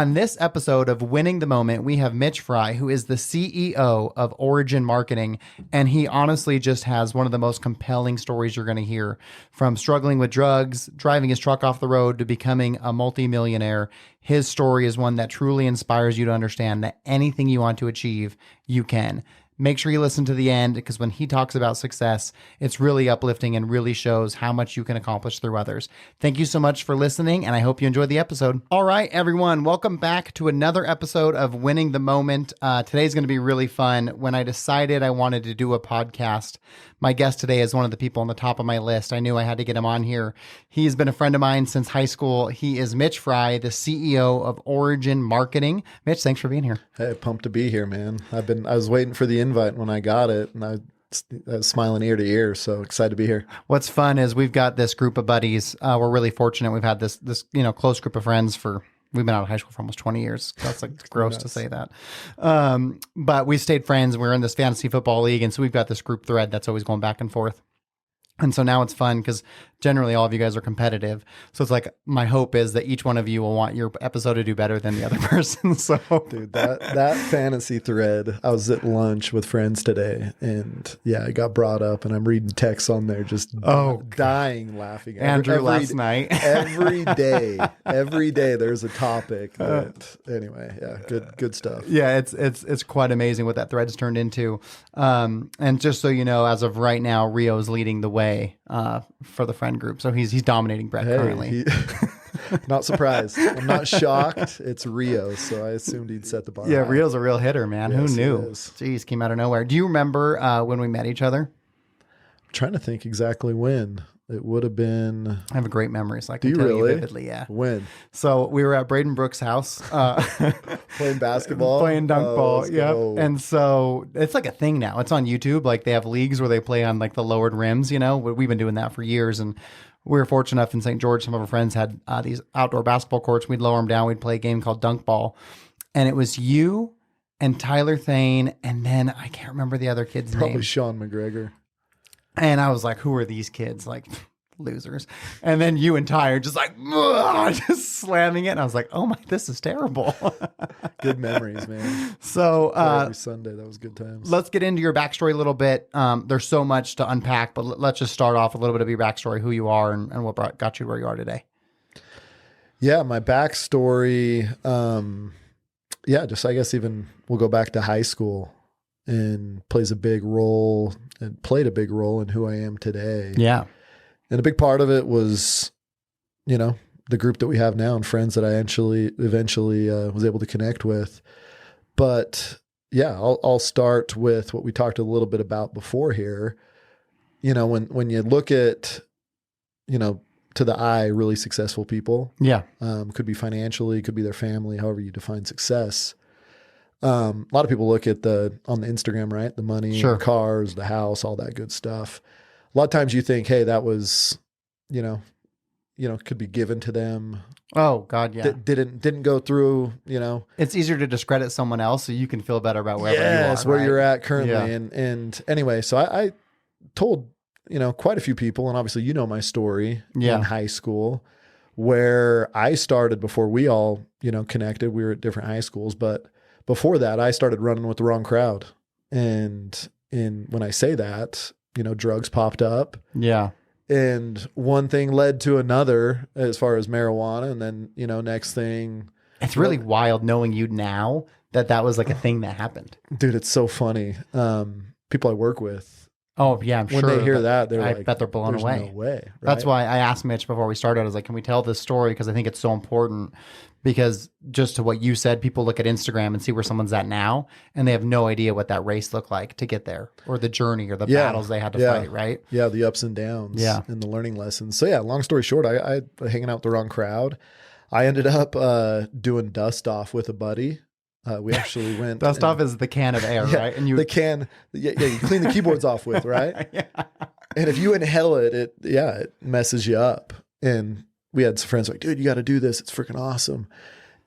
On this episode of Winning the Moment, we have Mitch Frei, who is the CEO of Origin Marketing. And he honestly just has one of the most compelling stories you're going to hear, from struggling with drugs, driving his truck off the road, to becoming a multimillionaire. His story is one that truly inspires you to understand that anything you want to achieve, you can. Make sure you listen to the end, because when he talks about success, it's really uplifting and really shows how much you can accomplish through others. Thank you so much for listening, and I hope you enjoyed the episode. All right, everyone, welcome back to another episode of Winning the Moment. Today's going to be really fun. When I decided I wanted to do a podcast, my guest today is one of the people on the top of my list. I knew I had to get him on here. He's been a friend of mine since high school. He is Mitch Frei, the CEO of Origin Marketing. Mitch, thanks for being here. Hey, pumped to be here, man. I was waiting for the invite when I got it, and I was smiling ear to ear. So excited to be here. What's fun is we've got this group of buddies. We're really fortunate. We've had this close group of friends we've been out of high school for almost 20 years. That's like gross to say that. But we stayed friends. We're in this fantasy football league. And so we've got this group thread that's always going back and forth. And so now it's fun because generally all of you guys are competitive. So it's like, my hope is that each one of you will want your episode to do better than the other person. So dude, that fantasy thread, I was at lunch with friends today, and yeah, it got brought up, and I'm reading texts on there just dying laughing. Andrew last night. every day there's a topic that, anyway, yeah, good stuff. Yeah, it's quite amazing what that thread's turned into. And just so you know, as of right now, Rio's leading the way for the friend group. So he's dominating Brett currently. Not surprised. I'm not shocked. It's Rio, so I assumed he'd set the bar. Yeah, high. Rio's a real hitter, man. Yes, who knew? Jeez, came out of nowhere. Do you remember when we met each other? I'm trying to think exactly when. It would have been... I have a great memory, so I can tell you vividly. Yeah. When? So we were at Braden Brooks' house. Playing basketball? Playing dunk ball, yeah. And so it's like a thing now. It's on YouTube. Like, they have leagues where they play on like the lowered rims, you know? We've been doing that for years. And we were fortunate enough in St. George, some of our friends had these outdoor basketball courts. We'd lower them down. We'd play a game called dunk ball. And it was you and Tyler Thane, and then I can't remember the other kid's name. Probably Sean McGregor. And I was like, who are these kids? Like, losers. And then you and Ty are just like, just slamming it. And I was like, oh my, this is terrible. Good memories, man. So every Sunday, that was good times. Let's get into your backstory a little bit. There's so much to unpack, but let's just start off a little bit of your backstory, who you are and what got you where you are today. Yeah, my backstory, just I guess even we'll go back to high school, and played a big role in who I am today. Yeah. And a big part of it was, the group that we have now and friends that I eventually was able to connect with. But yeah, I'll start with what we talked a little bit about before here. When you look at, to the eye, really successful people. Yeah. Could be financially, could be their family, however you define success. A lot of people look at on the Instagram, right? The money, sure. The cars, the house, all that good stuff. A lot of times you think, hey, that was, could be given to them. Oh God. Yeah. Didn't go through, It's easier to discredit someone else so you can feel better about wherever you are. Yes, where right? you're at currently. Yeah. And anyway, so I told, quite a few people, and obviously, my story in high school, where I started before we all, connected. We were at different high schools, but before that, I started running with the wrong crowd. And when I say that, drugs popped up. Yeah. And one thing led to another as far as marijuana. And then, next thing. It's really wild knowing you now that was like a thing that happened. Dude, it's so funny. People I work with. Oh yeah, I'm sure. When they hear that, they're I like, bet they're blown away. No way. Right? That's why I asked Mitch before we started. I was like, can we tell this story? Because I think it's so important. Because just to what you said, people look at Instagram and see where someone's at now, and they have no idea what that race looked like to get there, or the journey, or the battles they had to fight, right? Yeah, the ups and downs and the learning lessons. So yeah, long story short, I hanging out with the wrong crowd. I ended up doing dust off with a buddy. We actually went. Dust off is the can of air, right? And the can, you clean the keyboards off with, right? Yeah. And if you inhale it messes you up. And we had some friends like, dude, you got to do this. It's freaking awesome.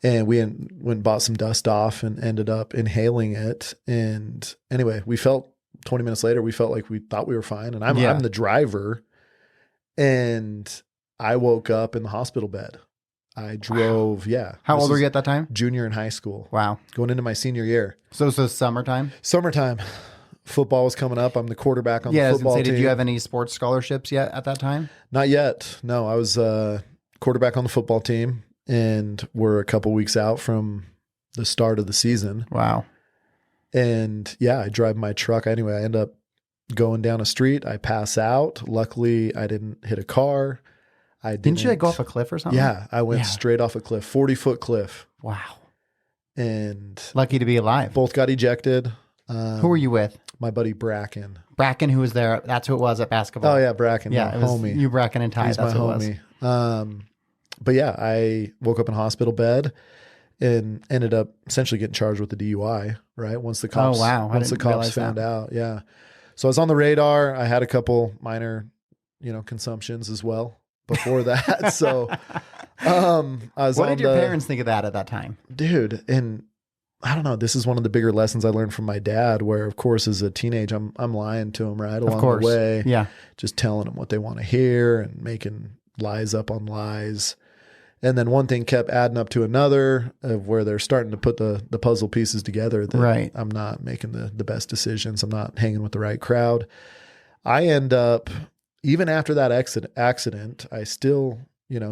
And we went and bought some dust off and ended up inhaling it. And anyway, 20 minutes later, we felt like we thought we were fine. And I'm the driver. And I woke up in the hospital bed. I drove, yeah. How This old were is you at that time? Junior in high school. Wow. Going into my senior year. So summertime? Summertime. Football was coming up. I'm the quarterback on the I was football gonna say, team. did you have any sports scholarships yet at that time? Not yet. No, I was quarterback on the football team, and we're a couple weeks out from the start of the season. Wow. And yeah, I drive my truck. Anyway, I end up going down a street. I pass out. Luckily, I didn't hit a car. Didn't you like go off a cliff or something? Yeah, I went straight off a cliff, 40-foot cliff. Wow. And lucky to be alive. Both got ejected. Who were you with? My buddy Bracken. Bracken, who was there. That's who it was at basketball. Oh yeah, Bracken. Yeah, my homie. You, Bracken, and Ty. He's that's my who homie. it was. But yeah, I woke up in a hospital bed and ended up essentially getting charged with the DUI. Right once the cops. Oh wow! Once the cops found out. Yeah. So I was on the radar. I had a couple minor, consumptions as well before that. So, I was. What did your parents think of that at that time, dude? And I don't know. This is one of the bigger lessons I learned from my dad. Where, of course, as a teenage, I'm lying to him right along the way. Yeah, just telling them what they want to hear and making lies up on lies. And then one thing kept adding up to another of where they're starting to put the puzzle pieces together that I'm not making the best decisions. I'm not hanging with the right crowd. I end up, even after that accident, I still,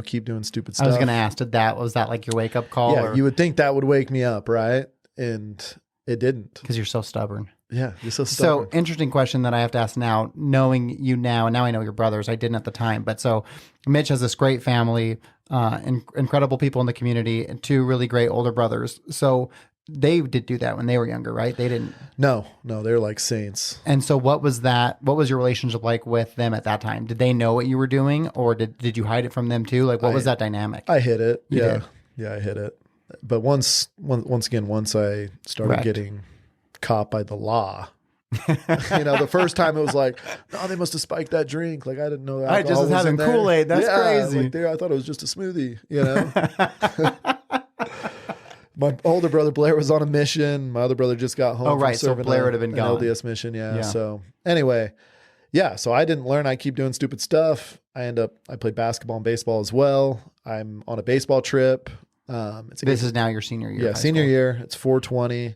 keep doing stupid stuff. I was going to ask, was that like your wake up call? Yeah, you would think that would wake me up, right? And it didn't. Because you're so stubborn. Yeah, you're so stubborn. So interesting question that I have to ask now, knowing you now, and now I know your brothers. I didn't at the time, but so Mitch has this great family, incredible people in the community, and two really great older brothers. So they did do that when they were younger, right? They didn't. No, they're like saints. And so what was that? What was your relationship like with them at that time? Did they know what you were doing, or did you hide it from them too? Like, what was that dynamic? I hid it. You did? Yeah, I hid it. But once I started getting caught by the law, the first time it was like, no, they must have spiked that drink. Like I didn't know that. I just was having Kool-Aid. That's crazy. Like I thought it was just a smoothie. My older brother Blair was on a mission. My other brother just got home. Oh, right. From So Blair would have been an gone. LDS mission. Yeah. So anyway, so I didn't learn. I keep doing stupid stuff. I played basketball and baseball as well. I'm on a baseball trip. This is now your senior year. Yeah, senior year. It's 420.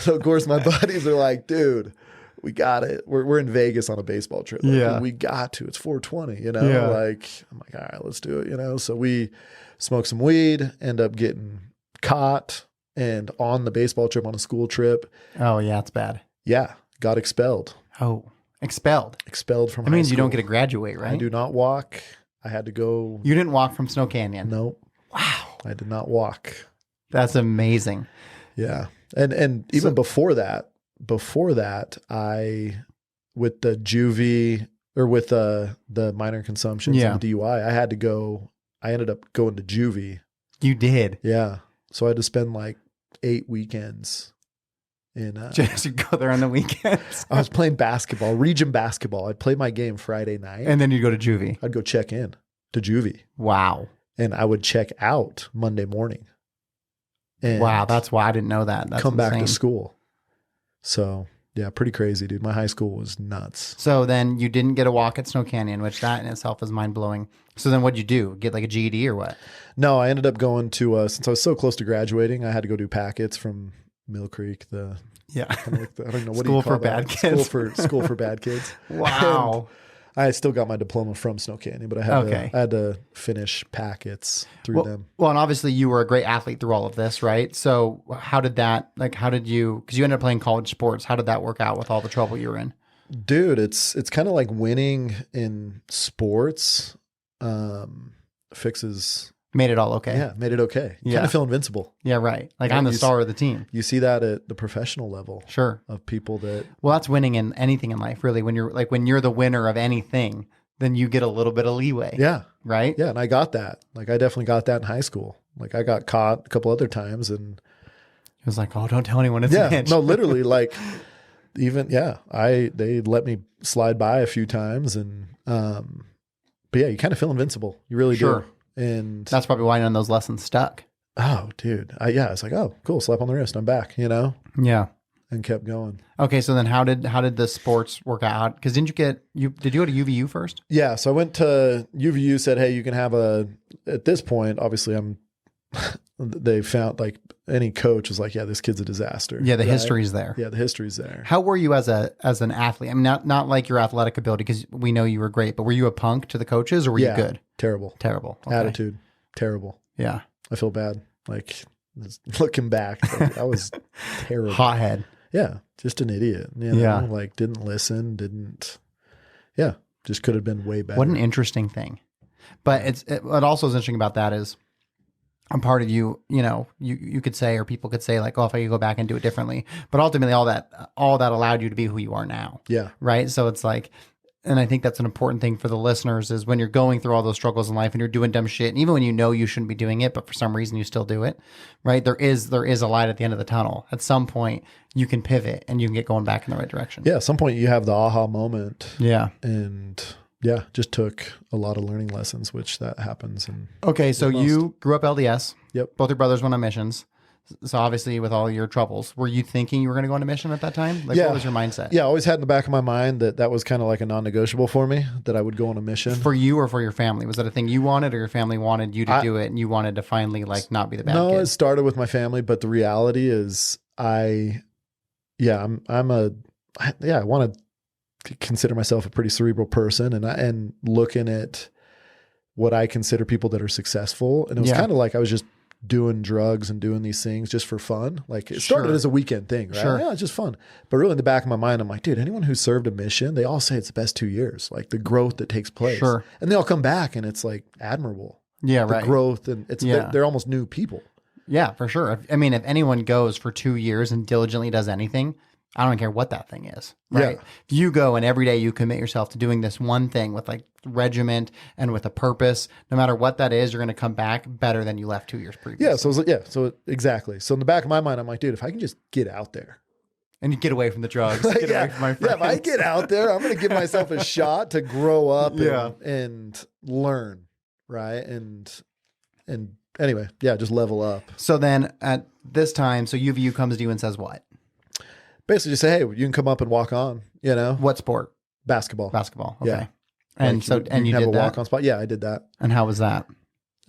So of course my buddies are like, dude, we got it. We're in Vegas on a baseball trip. Like, we got to. It's 420. Like I'm like, all right, let's do it. So we smoke some weed, end up getting caught, and on the baseball trip on a school trip. Oh yeah, it's bad. Yeah, got expelled. Oh, expelled. Expelled from. That means you school. don't get to graduate, right? I do not walk. I had to go. You didn't walk from Snow Canyon. Nope. Wow. I did not walk. That's amazing. Yeah. And even before that, I, with the juvie or with the minor consumptions and the DUI, I ended up going to juvie. You did? Yeah. So I had to spend like 8 weekends in. Just go there on the weekends. I was playing basketball, region basketball. I'd play my game Friday night. And then you'd go to juvie. I'd go check in to juvie. Wow. And I would check out Monday morning. And wow, that's why I didn't know that. That's come insane. back to school. So yeah, pretty crazy, dude. My high school was nuts. So then you didn't get a walk at Snow Canyon, which that in itself is mind blowing. So then what'd you do? Get like a GED or what? No, I ended up going to, since I was so close to graduating, I had to go do packets from Mill Creek, I don't know what School do you call for bad that? kids. School for bad kids. Wow. And I still got my diploma from Snow Canyon, but I had to finish packets through them. Well, and obviously you were a great athlete through all of this, right? So how did you, because you ended up playing college sports, how did that work out with all the trouble you were in? Dude, it's kind of like winning in sports fixes. Made it all okay. Yeah, made it okay. You kind of feel invincible. Yeah, right. Like I'm the star of the team. You see that at the professional level. Sure. Of people that. Well, that's winning in anything in life, really. When you're the winner of anything, then you get a little bit of leeway. Yeah. Right? Yeah, and I got that. Like I definitely got that in high school. Like I got caught a couple other times and it was like, oh, don't tell anyone it's Mitch. No, literally like they let me slide by a few times and but yeah, you kind of feel invincible. You really do. And that's probably why none of those lessons stuck. Oh, dude. It's like, oh, cool. Slap on the wrist. I'm back, Yeah. and kept going. Okay. So then how did the sports work out? Cause did you go to UVU first? Yeah. So I went to UVU, said, hey, you can have at this point, obviously they found like any coach was like, yeah, this kid's a disaster. Yeah. The right? history's there. Yeah. The history's there. How were you as an athlete? I mean, not like your athletic ability, because we know you were great, but were you a punk to the coaches, or were you good? Terrible. Okay. Attitude. Terrible. Yeah. I feel bad. Like looking back, like, I was terrible. Hothead. Yeah. Just an idiot. Like didn't listen, just could have been way better. What an interesting thing. But what also is interesting about that is, I'm part of you could say, or people could say like, oh, if I could go back and do it differently, but ultimately all that allowed you to be who you are now. Yeah. Right. So it's like, and I think that's an important thing for the listeners is when you're going through all those struggles in life and you're doing dumb shit, and even when you know you shouldn't be doing it, but for some reason you still do it, right? There is a light at the end of the tunnel. At some point you can pivot and you can get going back in the right direction. Yeah. At some point you have the aha moment. Yeah. And yeah, just took a lot of learning lessons, which that happens. And okay. So you grew up LDS. Yep. Both your brothers went on missions. So obviously with all your troubles, were you thinking you were going to go on a mission at that time? Like, yeah. What was your mindset? Yeah. I always had in the back of my mind that was kind of like a non-negotiable for me, that I would go on a mission. For you or for your family? Was that a thing you wanted, or your family wanted you to do it and you wanted to finally like not be the bad kid? No, it started with my family, but the reality is I want to consider myself a pretty cerebral person, and looking at what I consider people that are successful. And it was kind of like I was just doing drugs and doing these things just for fun. Like it started as a weekend thing, right? Sure. Yeah, it's just fun. But really in the back of my mind, I'm like, dude, anyone who served a mission, they all say it's the best 2 years, like the growth that takes place. Sure. And they all come back and it's like admirable. Yeah, the right. growth, and they're almost new people. Yeah, for sure. If anyone goes for 2 years and diligently does anything, I don't care what that thing is, right? Yeah. If you go and every day you commit yourself to doing this one thing with like regiment and with a purpose, no matter what that is, you're going to come back better than you left 2 years previous. Yeah. So exactly. So in the back of my mind, I'm like, dude, if I can just get out there. And you get away from the drugs, get away from my friends. Yeah, if I get out there, I'm going to give myself a shot to grow up Yeah. and learn, right? And anyway, yeah, just level up. So then at this time, so UVU comes to you and says what? Basically just say, hey, you can come up and walk on, What sport? Basketball. Basketball. Okay. Yeah. And Like, so, and you have did a that? walk on spot. Yeah, I did that. And how was that?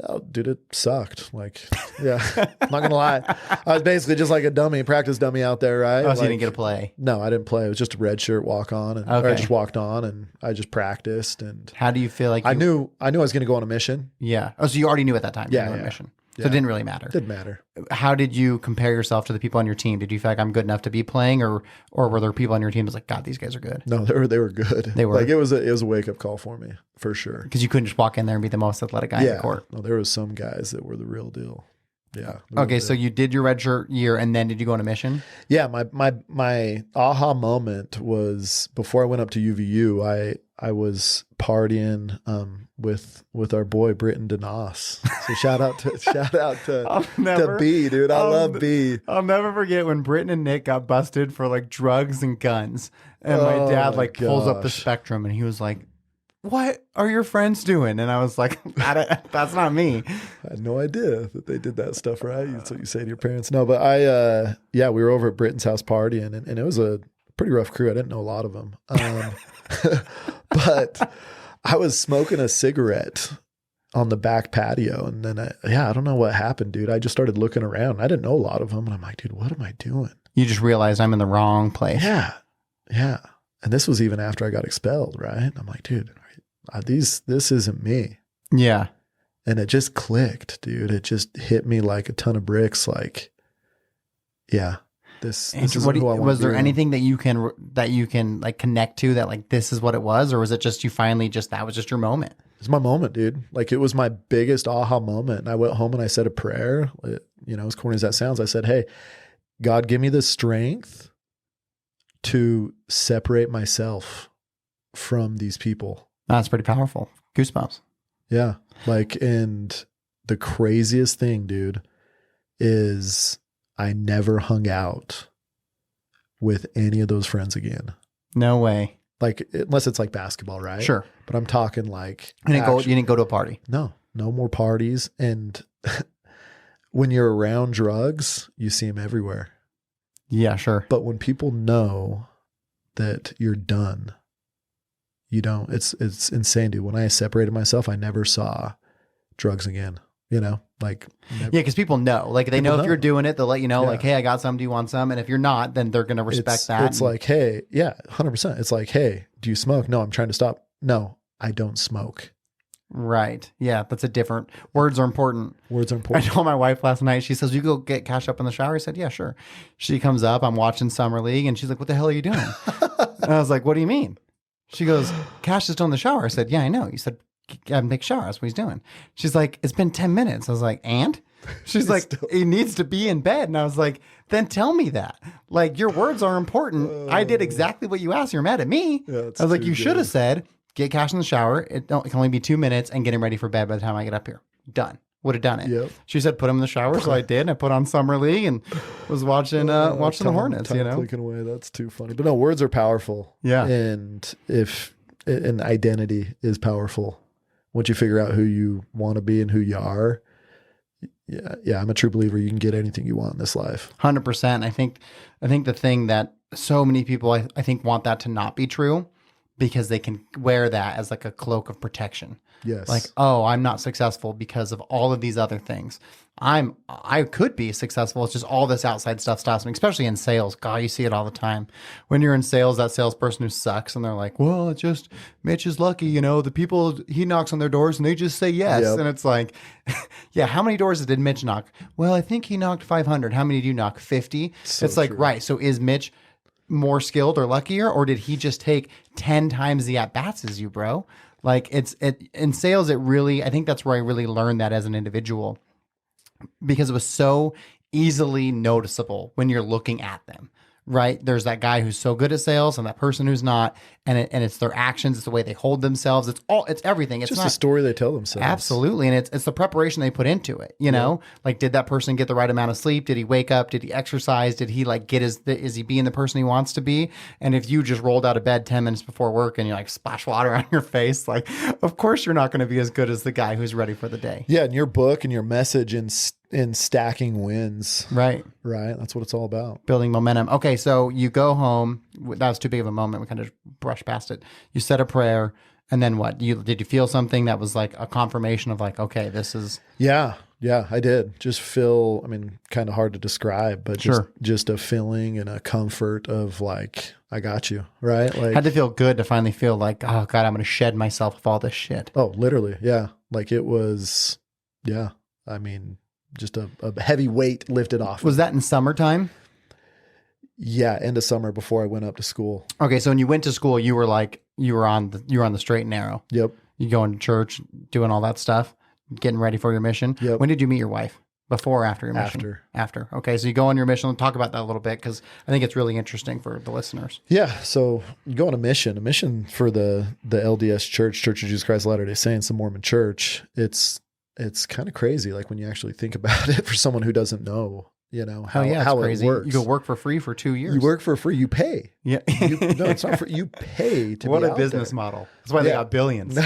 Oh, dude, it sucked. Like, yeah, I'm not gonna lie. I was basically just like a dummy, practice dummy out there, right? Oh, so you didn't get to play? No, I didn't play. It was just a red shirt walk on, and or I just walked on, and I just practiced. And how do you feel like I knew I was going to go on a mission. Yeah. Oh, so you already knew at that time. Yeah, on a mission. So Yeah. it didn't really matter. Didn't matter. How did you compare yourself to the people on your team? Did you feel like I'm good enough to be playing, or were there people on your team that's like, God, these guys are good? No, they were good. They were. Like it was a wake up call for me for sure. Because you couldn't just walk in there and be the most athletic guy in the court. No, there was some guys that were the real deal. Yeah. Okay, so you did your redshirt year, and then did you go on a mission? Yeah, my aha moment was before I went up to UVU. I was partying with our boy Britton DeNoss. So shout out to B, dude. I love B. I'll never forget when Britton and Nick got busted for like drugs and guns, and my dad pulls up the spectrum, and he was like, "What are your friends doing?" And I was like, "That's not me." I had no idea that they did that stuff, right? That's what you say to your parents. No, but we were over at Britton's house partying, and it was a pretty rough crew. I didn't know a lot of them. But I was smoking a cigarette on the back patio, and then I don't know what happened, dude. I just started looking around. I didn't know a lot of them, and I'm like, dude, what am I doing? You just realized I'm in the wrong place. Yeah. And this was even after I got expelled, right? I'm like, dude, this isn't me. Yeah. And it just clicked, dude. It just hit me like a ton of bricks. Like, yeah, this is who I want. Was there anything that you can like connect to that like this is what it was, or was it just you finally that was just your moment? It's my moment, dude. Like it was my biggest aha moment. And I went home and I said a prayer. As corny as that sounds, I said, "Hey, God, give me the strength to separate myself from these people." That's pretty powerful. Goosebumps. Yeah. And the craziest thing, dude, is I never hung out with any of those friends again. No way. Like, unless it's like basketball, right? Sure. But I'm talking like. You didn't go to a party? No more parties. And when you're around drugs, you see them everywhere. Yeah, sure. But when people know that you're done, you don't, it's insane, dude. When I separated myself, I never saw drugs again, you know, like, never. Yeah, because people know. Like, they know if you're doing it, they'll let you know, Yeah. like, hey, I got some. Do you want some? And if you're not, then they're going to respect that. It's like, hey, yeah, 100%. It's like, hey, do you smoke? No, I'm trying to stop. No, I don't smoke. Right. Yeah, that's a different, words are important. Words are I important. told my wife last night, she says, you go get Cash up in the shower? I said, yeah, sure. She comes up, I'm watching Summer League, and she's like, what the hell are you doing? And I was like, what do you mean? She goes, Cash is still in the shower. I said, yeah, I know. You said, have him take a shower. That's what he's doing. She's like, it's been 10 minutes. I was like, and? She's like, he needs to be in bed. And I was like, then tell me that. Like, your words are important. I did exactly what you asked. You're mad at me. Yeah, I was like, you should have said, get Cash in the shower. It can only be 2 minutes and get him ready for bed by the time I get up here. Done. Would have done it. Yep. She said, put him in the shower. So I did. And I put on Summer League and was watching the Hornets, time you know? clicking away. That's too funny. But no, words are powerful. Yeah. And an identity is powerful. Once you figure out who you want to be and who you are, yeah, I'm a true believer. You can get anything you want in this life. 100%. I think the thing that so many people, I think, want that to not be true because they can wear that as like a cloak of protection. Yes. Like, oh, I'm not successful because of all of these other things. I could be successful. It's just all this outside stuff stops me, especially in sales. God, you see it all the time. When you're in sales, that salesperson who sucks and they're like, well, it's just Mitch is lucky, you know, the people, he knocks on their doors and they just say yes. Yep. And it's like, yeah, how many doors did Mitch knock? Well, I think he knocked 500. How many did you knock? 50? So it's like, true. right. So is Mitch more skilled or luckier, or did he just take 10 times the at-bats as you, bro? Like, in sales, it really, I think that's where I really learned that as an individual, because it was so easily noticeable when you're looking at them, right? There's that guy who's so good at sales and that person who's not, and it's their actions, it's the way they hold themselves, it's everything. It's just not the story they tell themselves. absolutely, and it's the preparation they put into it. You know, like, did that person get the right amount of sleep? Did he wake up? Did he exercise? Did he like is he being the person he wants to be? And if you just rolled out of bed 10 minutes before work and you like splash water on your face, like, of course you're not going to be as good as the guy who's ready for the day. Yeah, and your book and your message in stacking wins. Right. Right. That's what it's all about. Building momentum. Okay, so you go home. That was too big of a moment. We kind of brushed past it. You said a prayer, and then what? Did you feel something that was like a confirmation of like, okay, this is... Yeah, I did. Just feel, I mean, kind of hard to describe, but just a feeling and a comfort of like, I got you, right? Like, had to feel good to finally feel like, oh God, I'm going to shed myself of all this shit. Oh, literally. Yeah. Like it was, yeah. I mean, just a heavy weight lifted off. Was that in summertime? Yeah, end of summer before I went up to school. Okay, so when you went to school, you were on the straight and narrow. Yep. You going to church, doing all that stuff, getting ready for your mission. Yep. When did you meet your wife? Before or after your mission? After. Okay, so you go on your mission. Let's talk about that a little bit because I think it's really interesting for the listeners. Yeah, so you go on a mission for the LDS Church, Church of Jesus Christ of Latter-day Saints, the Mormon Church. It's kind of crazy, like when you actually think about it, for someone who doesn't know. You know, how it works. You go work for free for 2 years. You work for free. You pay. Yeah. No, it's not free. You pay to what be a out business there. model. That's why they got billions.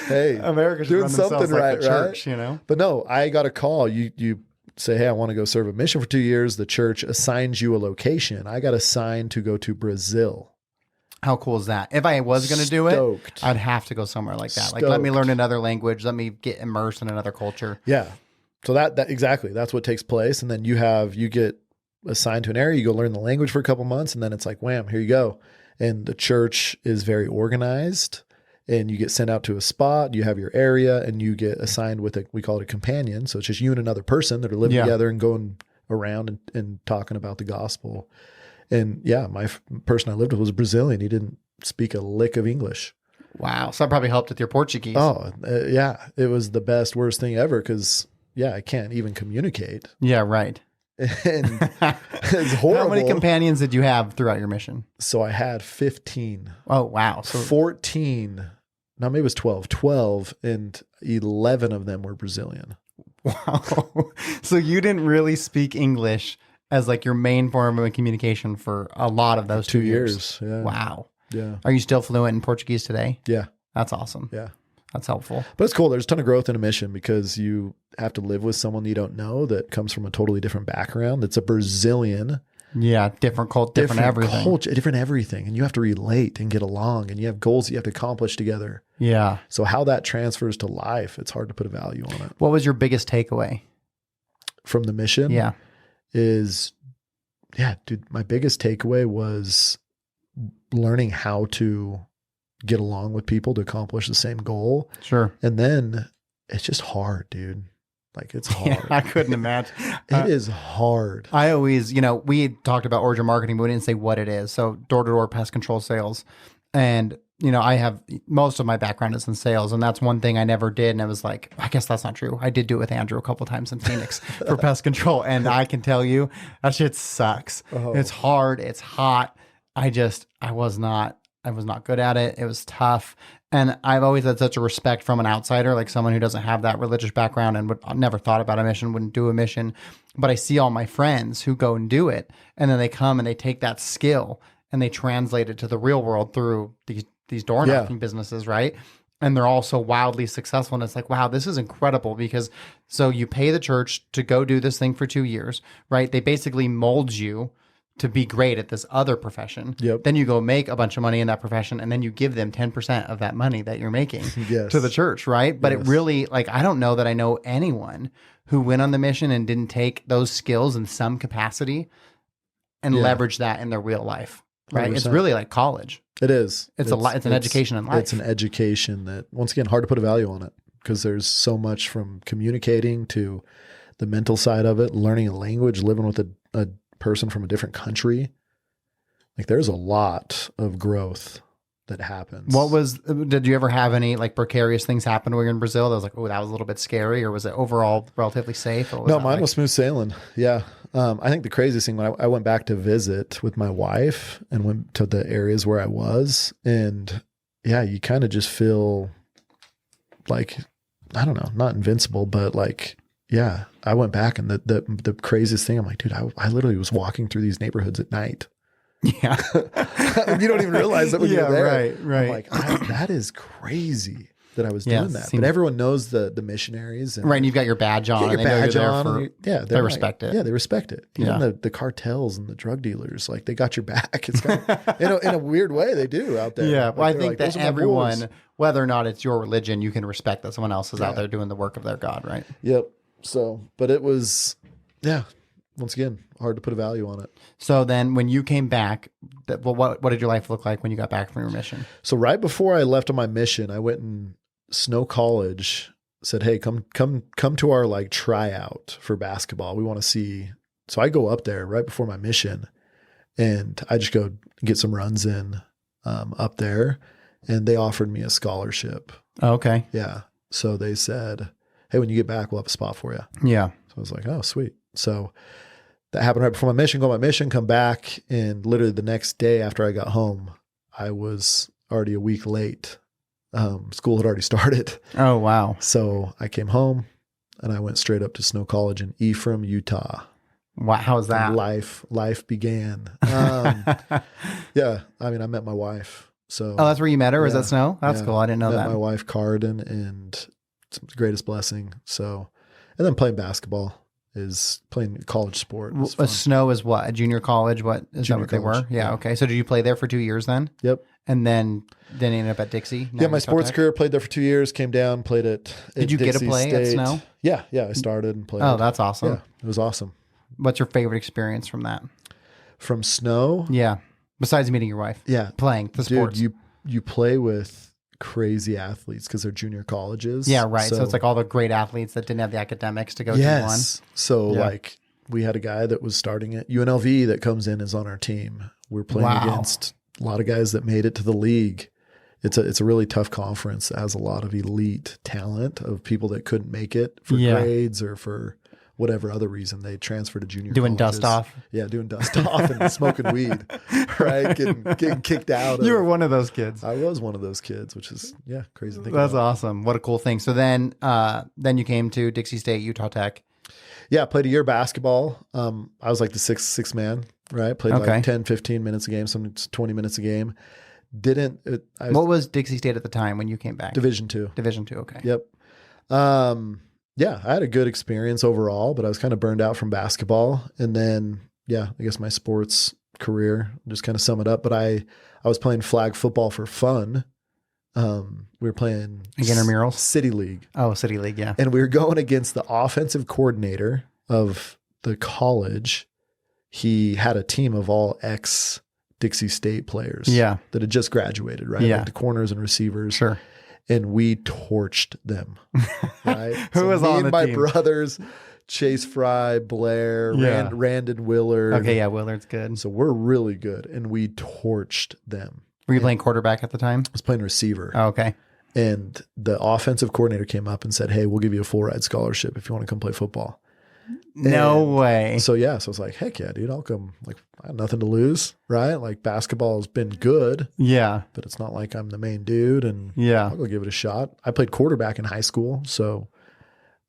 Hey, America's doing run something themselves like right, the church, right? you know? But no, I got a call. You say, hey, I want to go serve a mission for 2 years. The church assigns you a location. I got assigned to go to Brazil. How cool is that? If I was going to do it, Stoked. I'd have to go somewhere like that. Like, let me learn another language. Let me get immersed in another culture. Yeah. So that exactly, that's what takes place. And then you get assigned to an area, you go learn the language for a couple months, and then it's like, wham, here you go. And the church is very organized, and you get sent out to a spot, you have your area, and you get assigned with we call it a companion. So it's just you and another person that are living together and going around and talking about the gospel. And yeah, my person I lived with was Brazilian. He didn't speak a lick of English. Wow. So that probably helped with your Portuguese. Oh, yeah. It was the best, worst thing ever because, I can't even communicate. Yeah, right. And it's horrible. How many companions did you have throughout your mission? So I had 15. Oh, wow. So 14. No, maybe it was 12. 12 and 11 of them were Brazilian. Wow. So you didn't really speak English as like your main form of communication for a lot of those 2 years. Yeah. Wow. Yeah. Are you still fluent in Portuguese today? Yeah. That's awesome. Yeah. That's helpful. But it's cool. There's a ton of growth in a mission because you have to live with someone you don't know that comes from a totally different background. That's a Brazilian. Yeah. Different culture, different everything. Culture, different everything. And you have to relate and get along, and you have goals that you have to accomplish together. Yeah. So how that transfers to life, it's hard to put a value on it. What was your biggest takeaway From the mission? Yeah. Dude, my biggest takeaway was learning how to get along with people to accomplish the same goal. Sure. And then it's just hard, dude. Like it's hard. Yeah, I couldn't imagine. It is hard. I always, we talked about origin marketing, but we didn't say what it is. So door-to-door pest control sales. And, I have most of my background is in sales, and that's one thing I never did. And I was like, I guess that's not true. I did do it with Andrew a couple of times in Phoenix for pest control. And I can tell you that shit sucks. Oh. It's hard. It's hot. I was not good at it. It was tough. And I've always had such a respect from an outsider, like someone who doesn't have that religious background and would never thought about a mission, wouldn't do a mission. But I see all my friends who go and do it. And then they come and they take that skill and they translate it to the real world through these door knocking businesses, right? And they're all so wildly successful. And it's like, wow, this is incredible because so you pay the church to go do this thing for 2 years, right? They basically mold you to be great at this other profession. Yep. Then you go make a bunch of money in that profession, and then you give them 10% of that money that you're making to the church, right? But it really, I don't know that I know anyone who went on the mission and didn't take those skills in some capacity and leverage that in their real life, right? 100%. It's really like college. It is. It's an education in life. It's an education that, once again, hard to put a value on it because there's so much from communicating to the mental side of it, learning a language, living with a person from a different country. Like there's a lot of growth that happens. Did you ever have any precarious things happen when you were in Brazil that was like, oh, that was a little bit scary, or was it overall relatively safe? Or was mine was smooth sailing. Yeah. I think the craziest thing when I went back to visit with my wife and went to the areas where I was, and you kind of just feel like, I don't know, not invincible, but I went back and the craziest thing, I'm like, dude, I literally was walking through these neighborhoods at night. Yeah. You don't even realize that when you're there. Right. I'm like, that is crazy that I was doing that. But everyone knows the missionaries. And, right. And you've got your badge on. Your badge on. They respect it. Yeah, they respect it. Even the cartels and the drug dealers, they got your back. It's kind of, in a weird way, they do out there. Yeah. Well, I think that everyone, whether or not it's your religion, you can respect that someone else is out there doing the work of their God, right? Yep. So, but it was, once again, hard to put a value on it. So then when you came back, what did your life look like when you got back from your mission? So right before I left on my mission, I went in Snow College, said, hey, come to our tryout for basketball. We want to see. So I go up there right before my mission and I just go get some runs in up there, and they offered me a scholarship. Oh, okay. Yeah. So they said, hey, when you get back, we'll have a spot for you. Yeah. So I was like, oh, sweet. So that happened right before my mission, go on my mission, come back. And literally the next day after I got home, I was already a week late. School had already started. Oh, wow. So I came home and I went straight up to Snow College in Ephraim, Utah. Wow. How was that? Life began. Yeah. I mean, I met my wife. So, that's where you met her? Was that Snow? That's cool. I didn't know that. My wife, Carden, and it's the greatest blessing. So, and then playing basketball is playing college sport. Snow is what? A junior college? What is junior that what college, they were? Yeah. Okay. So did you play there for 2 years then? Yep. And then ended up at Dixie? My sports career, played there for 2 years, came down, played at Did you Dixie get to play State. at Snow? Yeah. I started and played. Oh, that's awesome. Yeah, it was awesome. What's your favorite experience from that? From Snow? Yeah. Besides meeting your wife. Yeah. Playing the sports. Dude, you play with crazy athletes because they're junior colleges. Yeah, right. So it's all the great athletes that didn't have the academics to go to one. So we had a guy that was starting at UNLV that comes in is on our team. We're playing against a lot of guys that made it to the league. It's a really tough conference that has a lot of elite talent of people that couldn't make it for grades or for whatever other reason. They transferred to junior doing colleges. dust off. Yeah, doing dust off and smoking weed, right? Getting kicked out. You were one of those kids. I was one of those kids, which is crazy to think That's about. awesome. What a cool thing. So then you came to Dixie State, Utah Tech. Yeah, played a year basketball. I was like the sixth man, right? Played like 10, 15 minutes a game, sometimes 20 minutes a game. What was Dixie State at the time when you came back? Division two. Division two. Okay. Yep. Yeah, I had a good experience overall, but I was kind of burned out from basketball. And then, yeah, I guess my sports career, just kind of sum it up. But I was playing flag football for fun. We were playing intramurals, City League. Oh, City League. Yeah. And we were going against the offensive coordinator of the college. He had a team of all ex Dixie State players. Yeah. That had just graduated, right? Yeah. Like the corners and receivers. Sure. And we torched them. Right? Who was on the my team? brothers, Chase Frei, Blair, Yeah. Randon Willard. Okay. Yeah. Willard's good. So we're really good. And we torched them. Were you playing quarterback at the time? I was playing receiver. Oh, okay. And the offensive coordinator came up and said, hey, we'll give you a full ride scholarship if you want to come play football. No way. So I was like, heck yeah, dude, I'll come. Like, I have nothing to lose, right? Like, basketball has been good, Yeah. but it's not like I'm the main dude, and Yeah. I'll go give it a shot. I played quarterback in high school, so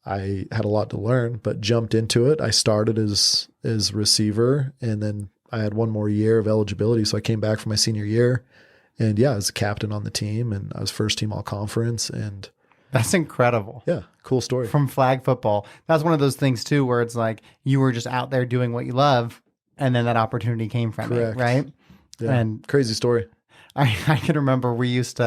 I had a lot to learn, but jumped into it. I started as receiver, and then I had one more year of eligibility, so I came back for my senior year, and I was a captain on the team, and I was first team all conference, and That's incredible. yeah, cool story. From flag football. That's one of those things too, where it's like you were just out there doing what you love, and then that opportunity came from Correct. it, right? Yeah, And crazy story. I can remember we don't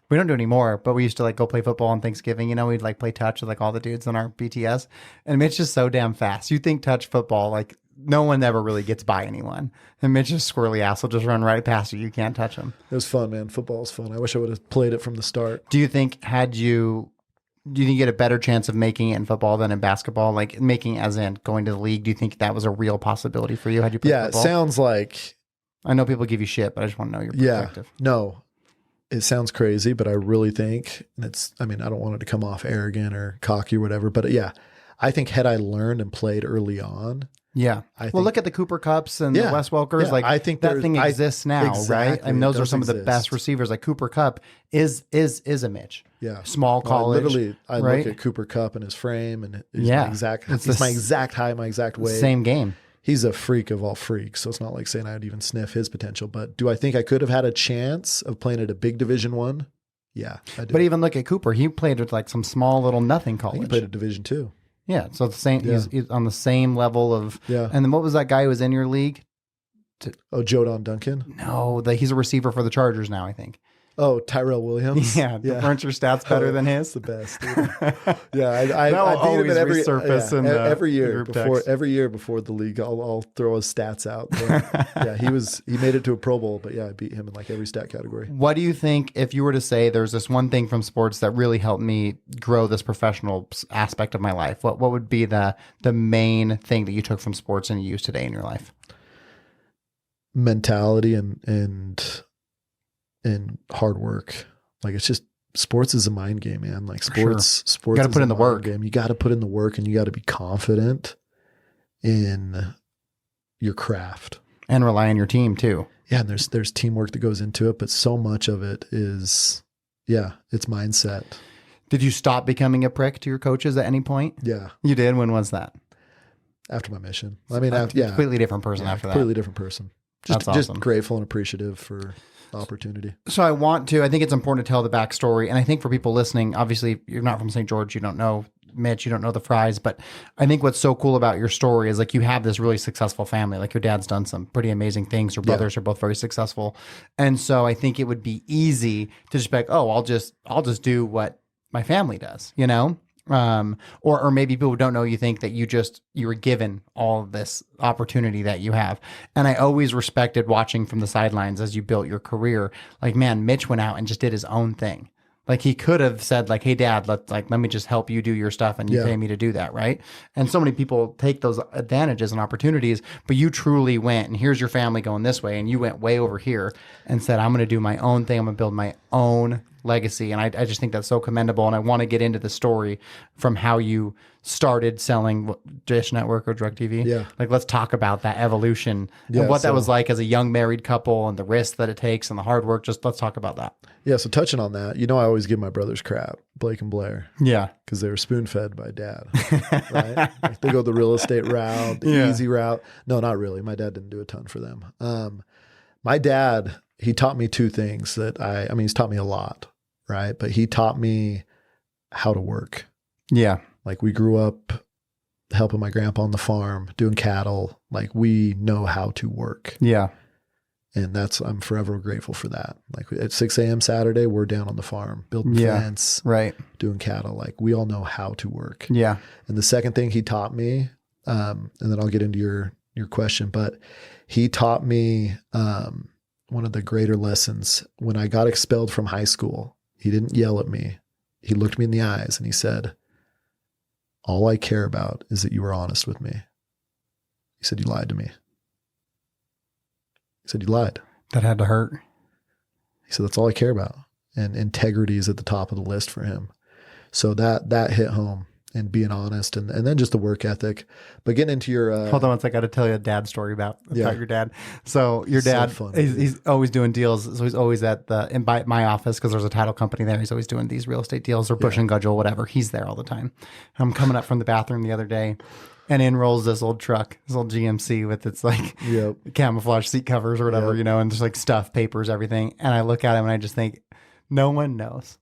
do it anymore, but we used to like go play football on Thanksgiving. You know, we'd like play touch with like all the dudes on our BTS, and Mitch is so damn fast. You think touch football, like no one ever really gets by anyone, and Mitch's squirrely ass will just run right past you. You can't touch him. It was fun, man. Football is fun. I wish I would have played it from the start. Do you think you get a better chance of making it in football than in basketball? Like making as in going to the league, do you think that was a real possibility for you had you played football? It sounds like, I know people give you shit, but I just want to know your perspective. No, it sounds crazy, but I really think, and I don't want it to come off arrogant or cocky or whatever, but I think had I learned and played early on. Yeah. Well, look at the Cooper Cups and the Wes Welkers. Yeah, like I think that thing exists now, right? Exactly, And those it are does some of the exist. best receivers. Like Cooper Cup is a Mitch. Yeah. Small college. I right? look at Cooper Cup and his frame, and he's Yeah. my exact, It's he's the my exact height, my exact weight. Same game. He's a freak of all freaks. So it's not like saying I would even sniff his potential, but do I think I could have had a chance of playing at a big Division I? Yeah, I do. But even look at Cooper. He played at like some small little nothing I think college. he played at Division II. Yeah. So the same, Yeah. he's on the same level of, Yeah. and then what was that guy who was in your league? Oh, Jodon Duncan. No, he's a receiver for the Chargers now, I think. Oh, Tyrell Williams. Yeah. Weren't your stats better than his? That's the best. Dude. Yeah, I That'll beat him always at every resurface in the every year group before text. every year before the league. I'll throw his stats out. But he made it to a Pro Bowl, but I beat him in like every stat category. What do you think if you were to say there's this one thing from sports that really helped me grow this professional aspect of my life? What would be the main thing that you took from sports and you use today in your life? Mentality and hard work. Like, it's just, sports is a mind game, man. Like sports You gotta is put a in the mind work. game. You got to put in the work, and you got to be confident in your craft And rely on your team too. Yeah. And there's teamwork that goes into it, but so much of it is, it's mindset. Did you stop becoming a prick to your coaches at any point? Yeah. You did? When was that? After my mission. I mean, Completely different person after that. Completely different person. That's awesome. Just grateful and appreciative for the opportunity. So I think it's important to tell the backstory. And I think for people listening, obviously you're not from St. George, you don't know Mitch, you don't know the Freis, but I think what's so cool about your story is like you have this really successful family. Like your dad's done some pretty amazing things. Your brothers are both very successful. And so I think it would be easy to just be like, oh, I'll just do what my family does, you know? Or maybe people who don't know, you think that you were given all of this opportunity that you have. And I always respected watching from the sidelines as you built your career. Like, man, Mitch went out and just did his own thing. Like he could have said like, hey dad, let me just help you do your stuff and you pay me to do that. Right. And so many people take those advantages and opportunities, but you truly went and here's your family going this way. And you went way over here and said, I'm going to do my own thing. I'm going to build my own legacy. And I just think that's so commendable. And I want to get into the story from how you started selling Dish Network or Drug TV. Yeah. Like, let's talk about that evolution and what that was like as a young married couple and the risk that it takes and the hard work. Just let's talk about that. Yeah. So touching on that, I always give my brothers crap, Blake and Blair. Yeah. Because they were spoon fed by dad, right? Like they go the real estate route, the easy route. No, not really. My dad didn't do a ton for them. My dad, he taught me two things that I mean, he's taught me a lot, right? But he taught me how to work. Yeah. Like we grew up helping my grandpa on the farm, doing cattle. Like we know how to work. Yeah. And I'm forever grateful for that. Like at 6 a.m. Saturday, we're down on the farm, building fence, right, doing cattle. Like we all know how to work. Yeah. And the second thing he taught me, and then I'll get into your question, but he taught me one of the greater lessons. When I got expelled from high school, he didn't yell at me. He looked me in the eyes and he said, all I care about is that you were honest with me. He said, you lied to me. He said, you lied. That had to hurt. He said, that's all I care about. And integrity is at the top of the list for him. So that hit home, and being honest, and then just the work ethic. But getting into your hold on one second, I got to tell you a dad story about your dad. So your So dad, fun, he's always doing deals. So he's always in my office because there's a title company there. He's always doing these real estate deals or Bush and Gudgel, whatever. He's there all the time. I'm coming up from the bathroom the other day, and in rolls this old truck, this old GMC with its like camouflage seat covers or whatever, and just like stuff, papers, everything. And I look at him and I just think, no one knows.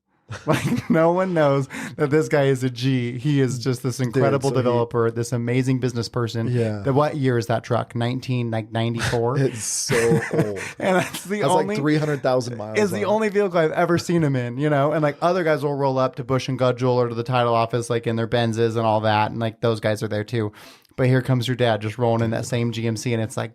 Like no one knows that this guy is a G. He is just this incredible developer, this amazing business person. Yeah. What year is that truck? 1994. It's so old. And that's the That's only like 300,000 miles. is the only vehicle I've ever seen him in, and like other guys will roll up to Bush and Gudgel or to the title office like in their Benzes and all that, and like those guys are there too. But here comes your dad just rolling in that same GMC, and it's like,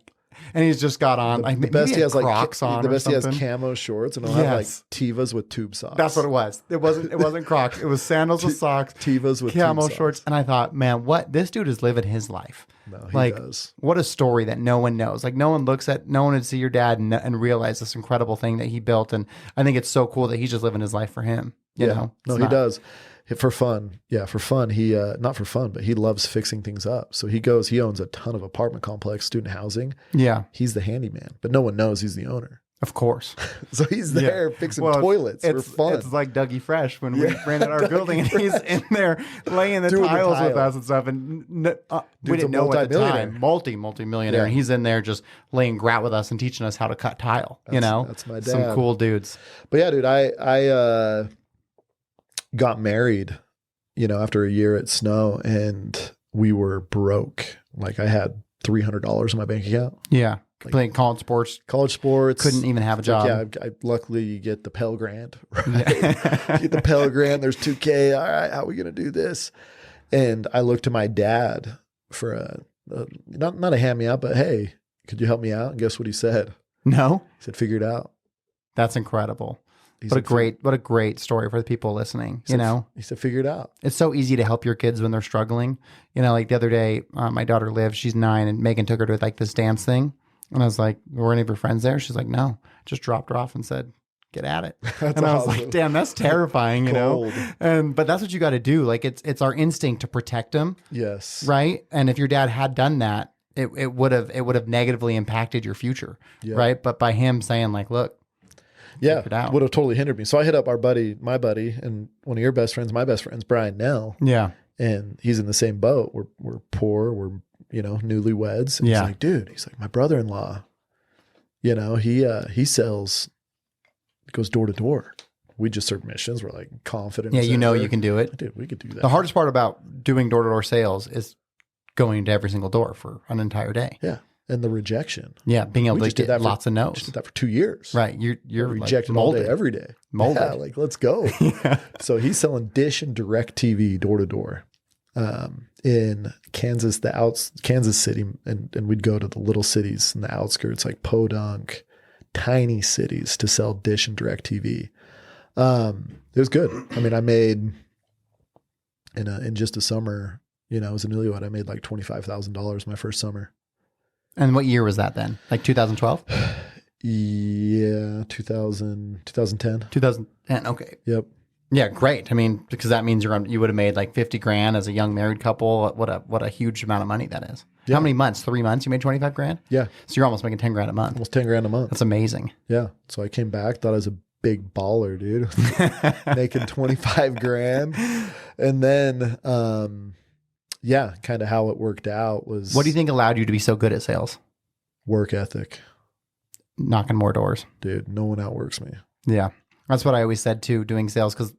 and he's just got on The best he has Crocs on. The best he has something. camo shorts, and he'll have like Tevas with tube socks. That's what it was. It wasn't Crocs. It was sandals with socks, Tevas with camo tube shorts. socks. And I thought, man, this dude is living his life. No, he does. What a story that no one knows. Like no one would see your dad and realize this incredible thing that he built. And I think it's so cool that he's just living his life for him. You know? No, he does. For fun. Yeah, for fun. He not for fun, but he loves fixing things up. So he owns a ton of apartment complex, student housing. Yeah. He's the handyman, but no one knows he's the owner. Of course. So he's there fixing toilets for fun. It's like Dougie Fresh when we rented our building, and he's in there laying the tiles with us and stuff. And we didn't know at the time, multi-millionaire. And he's in there just laying grout with us and teaching us how to cut tile. That's my dad. Some cool dudes. But yeah, dude, I got married, after a year at Snow, and we were broke. Like I had $300 in my bank account. Yeah. Playing college sports. Couldn't even have a job. I luckily you get the Pell Grant, right? You get the Pell Grant. There's $2,000. All right, how are we going to do this? And I looked to my dad for not a hand me out, but hey, could you help me out? And guess what he said? No. He said, figure it out. That's incredible. What a great story for the people listening. He said, figure it out. It's so easy to help your kids when they're struggling. Like the other day, my daughter Liv, she's 9, and Megan took her to like this dance thing. And I was like, were any of your friends there? She's like, no. Just dropped her off and said, get at it. And I was like, damn, that's terrifying, but that's what you got to do. Like it's our instinct to protect them. Yes. Right. And if your dad had done that, it would have negatively impacted your future. Yeah. Right. But by him saying like, look, would have totally hindered me. So I hit up my buddy, and one of your best friends, my best friends, Brian Nell. Yeah. And he's in the same boat. We're poor. We're, newlyweds. And he's like, dude, my brother-in-law, he sells, goes door to door. We just serve missions. We're like confident. Yeah. You can do it. Dude, we could do that. The hardest part about doing door-to-door sales is going to every single door for an entire day. Yeah. And the rejection. Yeah. Being able to get lots of no's. Just did that for 2 years. Right. You're rejected like all day, every day. Molded. Yeah. Like, let's go. Yeah. So he's selling Dish and Direct TV door to door. In Kansas, Kansas City, and we'd go to the little cities in the outskirts like Podunk, tiny cities to sell Dish and Direct TV. It was good. I mean, I made in just a summer, as a newlywed, I made like $25,000 my first summer. And what year was that then? Like 2012? Yeah, 2010. 2010. Okay. Yep. Yeah, great. I mean, because that means you would have made like $50,000 as a young married couple. What a huge amount of money that is. Yeah. How many months? 3 months? You made $25,000? Yeah. So you're almost making $10,000 a month. Almost $10,000 a month. That's amazing. Yeah. So I came back, thought I was a big baller, dude, making $25,000, and then, kind of how it worked out was. What do you think allowed you to be so good at sales? Work ethic. knocking more doors. Dude, no one outworks me. Yeah. That's what I always said too, doing sales, because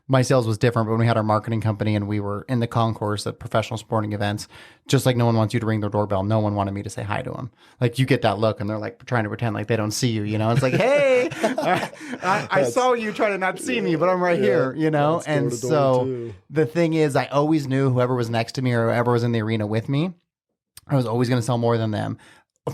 my sales was different. But when we had our marketing company and we were in the concourse at professional sporting events, just like no one wants you to ring their doorbell, no one wanted me to say hi to them. Like you get that look and they're like trying to pretend like they don't see you, you know? It's like, hey, I saw you trying to not see me, but I'm right here, you know? And so the thing is, I always knew whoever was next to me or whoever was in the arena with me, I was always going to sell more than them,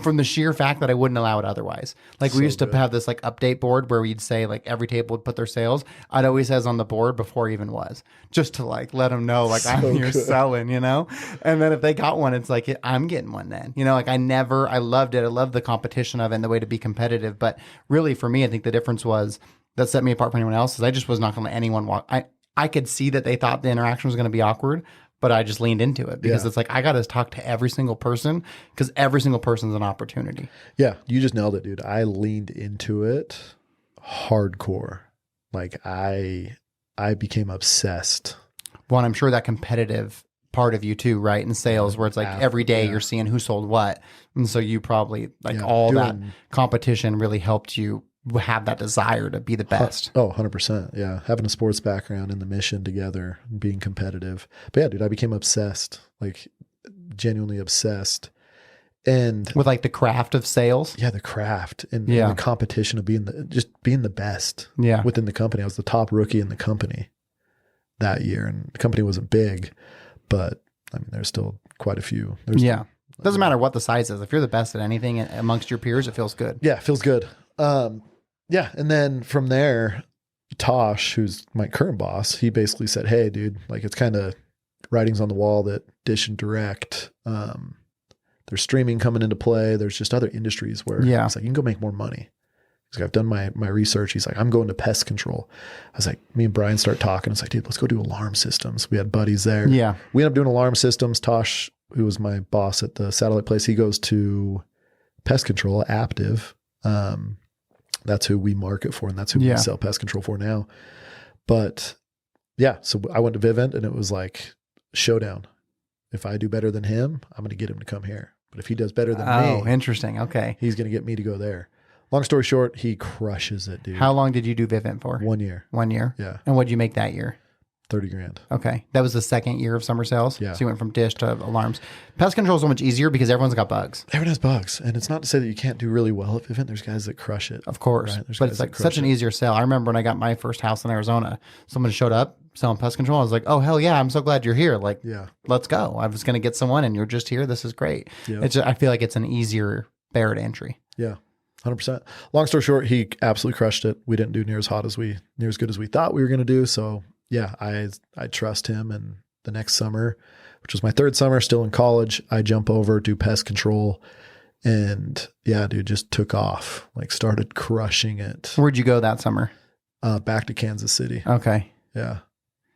from the sheer fact that I wouldn't allow it otherwise. Like we used to have this like update board where we'd say like every table would put their sales. I'd always says on the board before it even was, just to like let them know like I'm here selling, you know? And then if they got one, it's like, I'm getting one then, you know, like I loved it. I loved the competition of it and the way to be competitive. But really for me, I think the difference was that set me apart from anyone else is I just was not going to let anyone walk. I could see that they thought the interaction was going to be awkward, but I just leaned into it because it's like, I got to talk to every single person because every single person's an opportunity. Yeah. You just nailed it, dude. I leaned into it hardcore. Like I became obsessed. Well, and I'm sure that competitive part of you too, right? In sales where it's like every day you're seeing who sold what. And so you probably like all that competition really helped you have that desire to be the best. Oh, 100%. Yeah. Having a sports background and the mission together, being competitive. But yeah, dude, I became obsessed, like genuinely obsessed. And with like the craft of sales. Yeah. The craft and the competition of being the best within the company. I was the top rookie in the company that year, and the company wasn't big, but I mean, there's still quite a few. Doesn't matter what the size is. If you're the best at anything amongst your peers, it feels good. Yeah. It feels good. Yeah. And then from there, Tosh, who's my current boss, he basically said, hey, dude, like it's kind of writings on the wall that Dish and Direct, there's streaming coming into play. There's just other industries where it's like, you can go make more money. He's like, I've done my research. He's like, I'm going to pest control. I was like, me and Brian start talking. It's like, dude, let's go do alarm systems. We had buddies there. Yeah. We ended up doing alarm systems. Tosh, who was my boss at the satellite place, he goes to pest control, Aptive. That's who we market for, and that's who we sell pest control for now. But yeah, so I went to Vivint, and it was like showdown. If I do better than him, I'm going to get him to come here. But if he does better than me, oh, interesting. Okay, he's going to get me to go there. Long story short, he crushes it, dude. How long did you do Vivint for? 1 year. 1 year. Yeah. And what did you make that year? $30,000. Okay. That was the second year of summer sales. Yeah. So you went from Dish to alarms. Pest control is so much easier because everyone's got bugs. Everyone has bugs. And it's not to say that you can't do really well at Vivint. There's guys that crush it. Of course. Right? But it's like such an easier sale. I remember when I got my first house in Arizona, someone showed up selling pest control. I was like, oh, hell yeah. I'm so glad you're here. Like, let's go. I was going to get someone and you're just here. This is great. Yeah. I feel like it's an easier barrier to entry. Yeah. 100%. Long story short, he absolutely crushed it. We didn't do near as good as we thought we were going to do. So yeah, I trust him. And the next summer, which was my third summer, still in college, I jump over, do pest control, and yeah, dude, just took off, like started crushing it. Where'd you go that summer? Back to Kansas City. Okay. Yeah.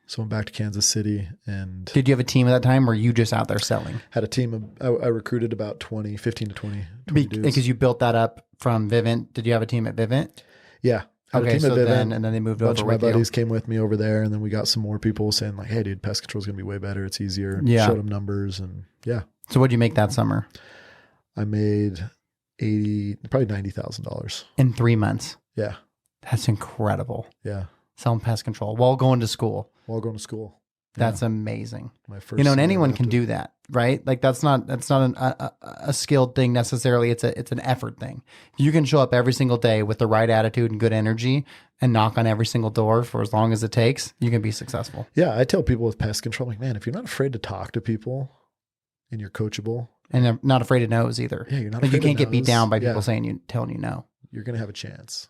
So I'm back to Kansas City. And did you have a team at that time, or were you just out there selling? Had a team of, I recruited about 15 to 20 dudes. Because you built that up from Vivint. Did you have a team at Vivint? Yeah. Okay, so then, and then they moved over. A bunch of my buddies came with me over there, and then we got some more people saying like, hey, dude, pest control is going to be way better. It's easier. Yeah. Showed them numbers, and yeah. So what'd you make that summer? I made probably $90,000. In 3 months? Yeah. That's incredible. Yeah. Selling pest control while going to school. That's amazing. My first, and anyone can do that, right? Like that's not a skilled thing necessarily. It's an effort thing. You can show up every single day with the right attitude and good energy and knock on every single door for as long as it takes. You can be successful. Yeah. I tell people with pest control, like, man, if you're not afraid to talk to people and you're coachable and I'm not afraid of no's either. Yeah. You're not like you can't get beat down by people telling you no. You're going to have a chance.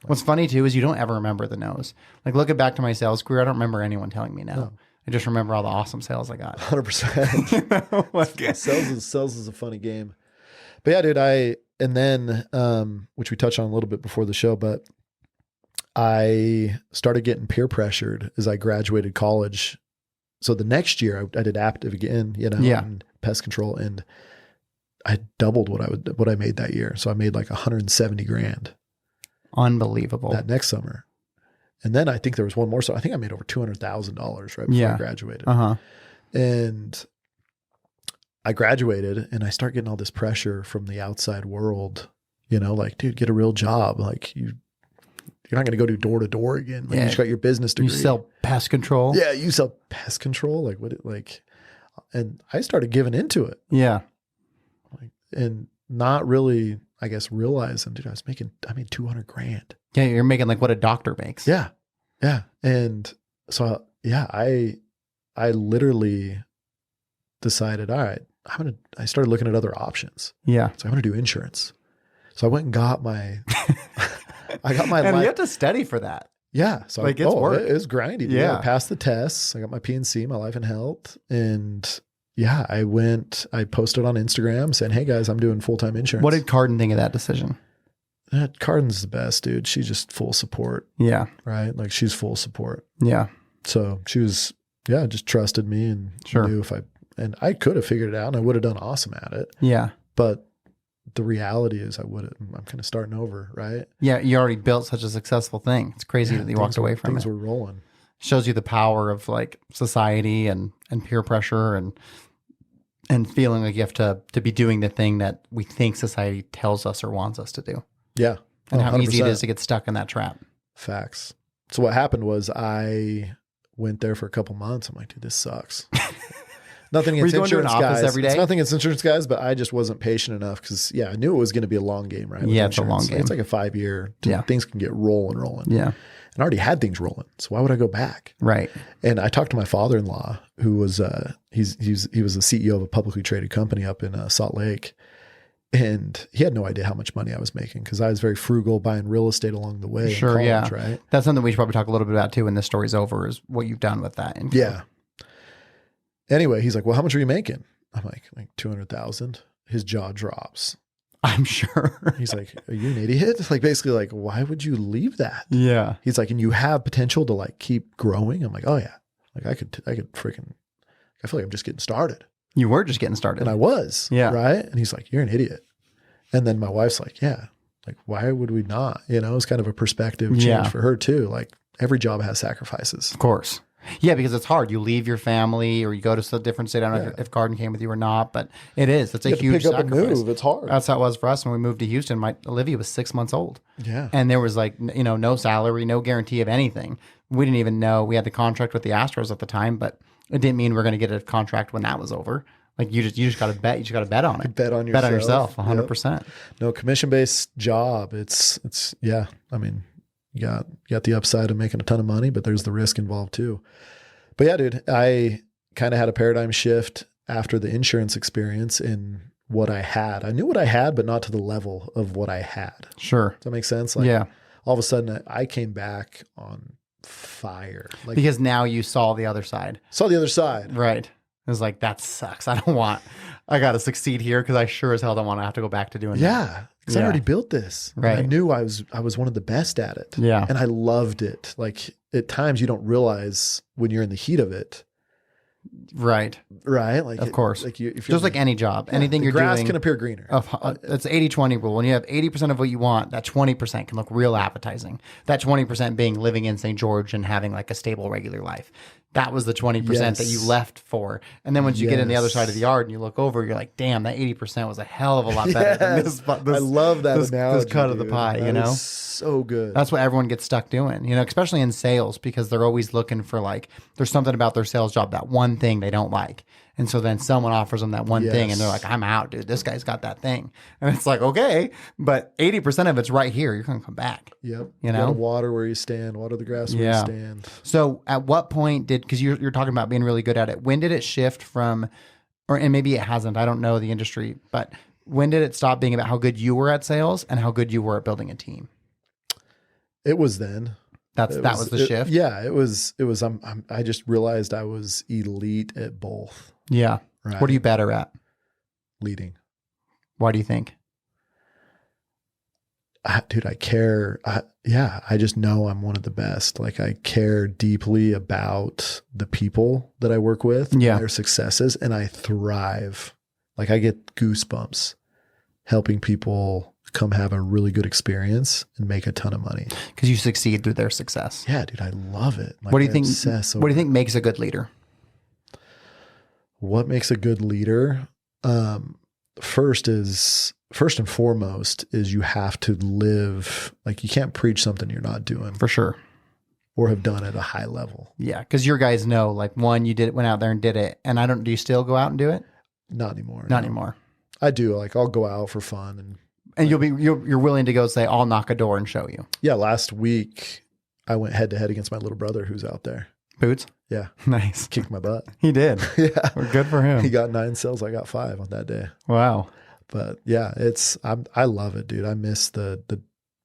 What's funny too is you don't ever remember the no's. Like looking back to my sales career, I don't remember anyone telling me no. I just remember all the awesome sales I got. 100%. Sales is a funny game. But yeah, dude, and then, which we touched on a little bit before the show, but I started getting peer pressured as I graduated college. So the next year I did Aptive again, and pest control, and I doubled what I made that year. So I made like $170,000. Unbelievable. That next summer. And then I think there was one more. So I think I made over $200,000 right before I graduated. And I graduated and I start getting all this pressure from the outside world you know, like, dude, get a real job. Like you're not going to go do door to door again. Like, you just got your business degree. You sell pest control. Yeah. You sell pest control. Like and I started giving into it. Yeah. Like, and not really, I guess, realizing, dude, I made $200,000. Yeah. You're making like what a doctor makes. Yeah. Yeah. And so, yeah, I literally decided, all right, I started looking at other options. Yeah. So I'm going to do insurance. So I went and got my, I got my, and you have to study for that. yeah. So like it's work. It's grindy. Dude. Yeah. I passed the tests. I got my P&C, my life and health. And yeah, I posted on Instagram saying, hey guys, I'm doing full-time insurance. What did Cardin think of that decision? Cardin's the best, dude. She's just full support. Yeah. Right. Like she's full support. Yeah. So she was, just trusted me and Sure. knew and I could have figured it out and I would have done awesome at it. Yeah. But the reality is I'm kind of starting over, right? Yeah. You already built such a successful thing. It's crazy that you walked away from things it. were rolling. Shows you the power of like society and peer pressure and feeling like you have to be doing the thing that we think society tells us or wants us to do. Yeah. And how easy it 100%. is to get stuck in that trap. Facts. So what happened was I went there for a couple months. I'm like, dude, this sucks. Nothing Were against you going to an insurance office guys. every day? It's nothing against insurance guys, but I just wasn't patient enough because, I knew it was going to be a long game, right? with Yeah, it's a insurance. long game. It's like a 5-year. Yeah. Things can get rolling. Yeah. And I already had things rolling. So why would I go back? Right. And I talked to my father-in-law, who was he was the CEO of a publicly traded company up in Salt Lake, and he had no idea how much money I was making because I was very frugal, buying real estate along the way. Sure. In college, Yeah. Right. That's something we should probably talk a little bit about too when this story's over is what you've done with that. income. Yeah. Anyway, he's like, "Well, how much are you making?" I'm like 200,000. His jaw drops. I'm sure. He's like, "Are you an idiot?" Like basically, like, why would you leave that? Yeah. He's like, "And you have potential to like keep growing." I'm like, "Oh yeah, like I could freaking. I feel like I'm just getting started." You were just getting started. And I was, Yeah. right? And he's like, "You're an idiot." And then my wife's like, "Yeah, like why would we not?" You know, it's kind of a perspective change Yeah. for her too. Like every job has sacrifices. Of course. Yeah, because it's hard. You leave your family or you go to a different state. I don't know Yeah. if Cardin came with you or not, but it is. It's a You have to huge pick up sacrifice. and move. It's hard. That's how it was for us when we moved to Houston. Olivia was 6 months old. Yeah. And there was like, no salary, no guarantee of anything. We didn't even know. We had the contract with the Astros at the time, but it didn't mean we're going to get a contract when that was over. Like you just got to bet. You just got to bet on it. Bet on yourself. Bet on yourself 100%. Yep. No commission-based job. It's yeah. I mean, you got the upside of making a ton of money, but there's the risk involved too. But yeah, dude, I kind of had a paradigm shift after the insurance experience in what I had. I knew what I had, but not to the level of what I had. Sure. Does that make sense? Like, Yeah. all of a sudden I came back on fire. Like Because now you saw the other side. saw the other side. Right. It was like, that sucks. I got to succeed here because I sure as hell don't want to have to go back to doing that. Yeah. Because I Yeah. already built this. And Right. I knew I was one of the best at it. Yeah. And I loved it. Like at times you don't realize when you're in the heat of it. Right. Right. Like Of course. Like if you're Just like any job, anything the you're grass doing. can appear greener. It's 80-20 rule. When you have 80% of what you want, that 20% can look real appetizing. That 20% being living in St. George and having like a stable, regular life. That was the 20% that you Yes. left for. And then once you get in the other Yes. side of the yard and you look over, you're like, damn, that 80% was a hell of a lot better than this. I love that this analogy. cut of the dude. pie, That you know? is so good. That's what everyone gets stuck doing, especially in sales because they're always looking for like, there's something about their sales job, that one thing they don't like. And so then someone offers them that one thing and they're Yes. like, I'm out, dude. This guy's got that thing. And it's like, okay, but 80% of it's right here. You're going to come back. Yep. You know? gotta water where you stand, water the grass where Yeah. you stand. So at what point because you're talking about being really good at it, when did it shift from, and maybe it hasn't, I don't know the industry, but when did it stop being about how good you were at sales and how good you were at building a team? It was then. That was the shift? Yeah, it was. I just realized I was elite at both. Yeah. Right. What are you better at? Leading? Why do you think? Dude, I care. I just know I'm one of the best. Like I care deeply about the people that I work with, and Yeah. their successes, and I thrive. Like I get goosebumps helping people come have a really good experience and make a ton of money. Because you succeed through their success. Yeah, dude, I love it. Like, What do you I think? obsess What do you over think makes a good leader? What makes a good leader? First is first and foremost is you have to live, like you can't preach something you're not doing For sure. or have done at a high level. Yeah. Cause your guys know, like, one, you went out there and did it. And do you still go out and do it? Not anymore. Not no. anymore. I do. Like I'll go out for fun And you're willing to go say, I'll knock a door and show you. yeah. Last week I went head to head against my little brother who's out there. Boots? Yeah. Nice. Kicked my butt. He did. Yeah. Well, good for him. He got 9 cells. I got 5 on that day. Wow. But yeah, I love it, dude. I miss the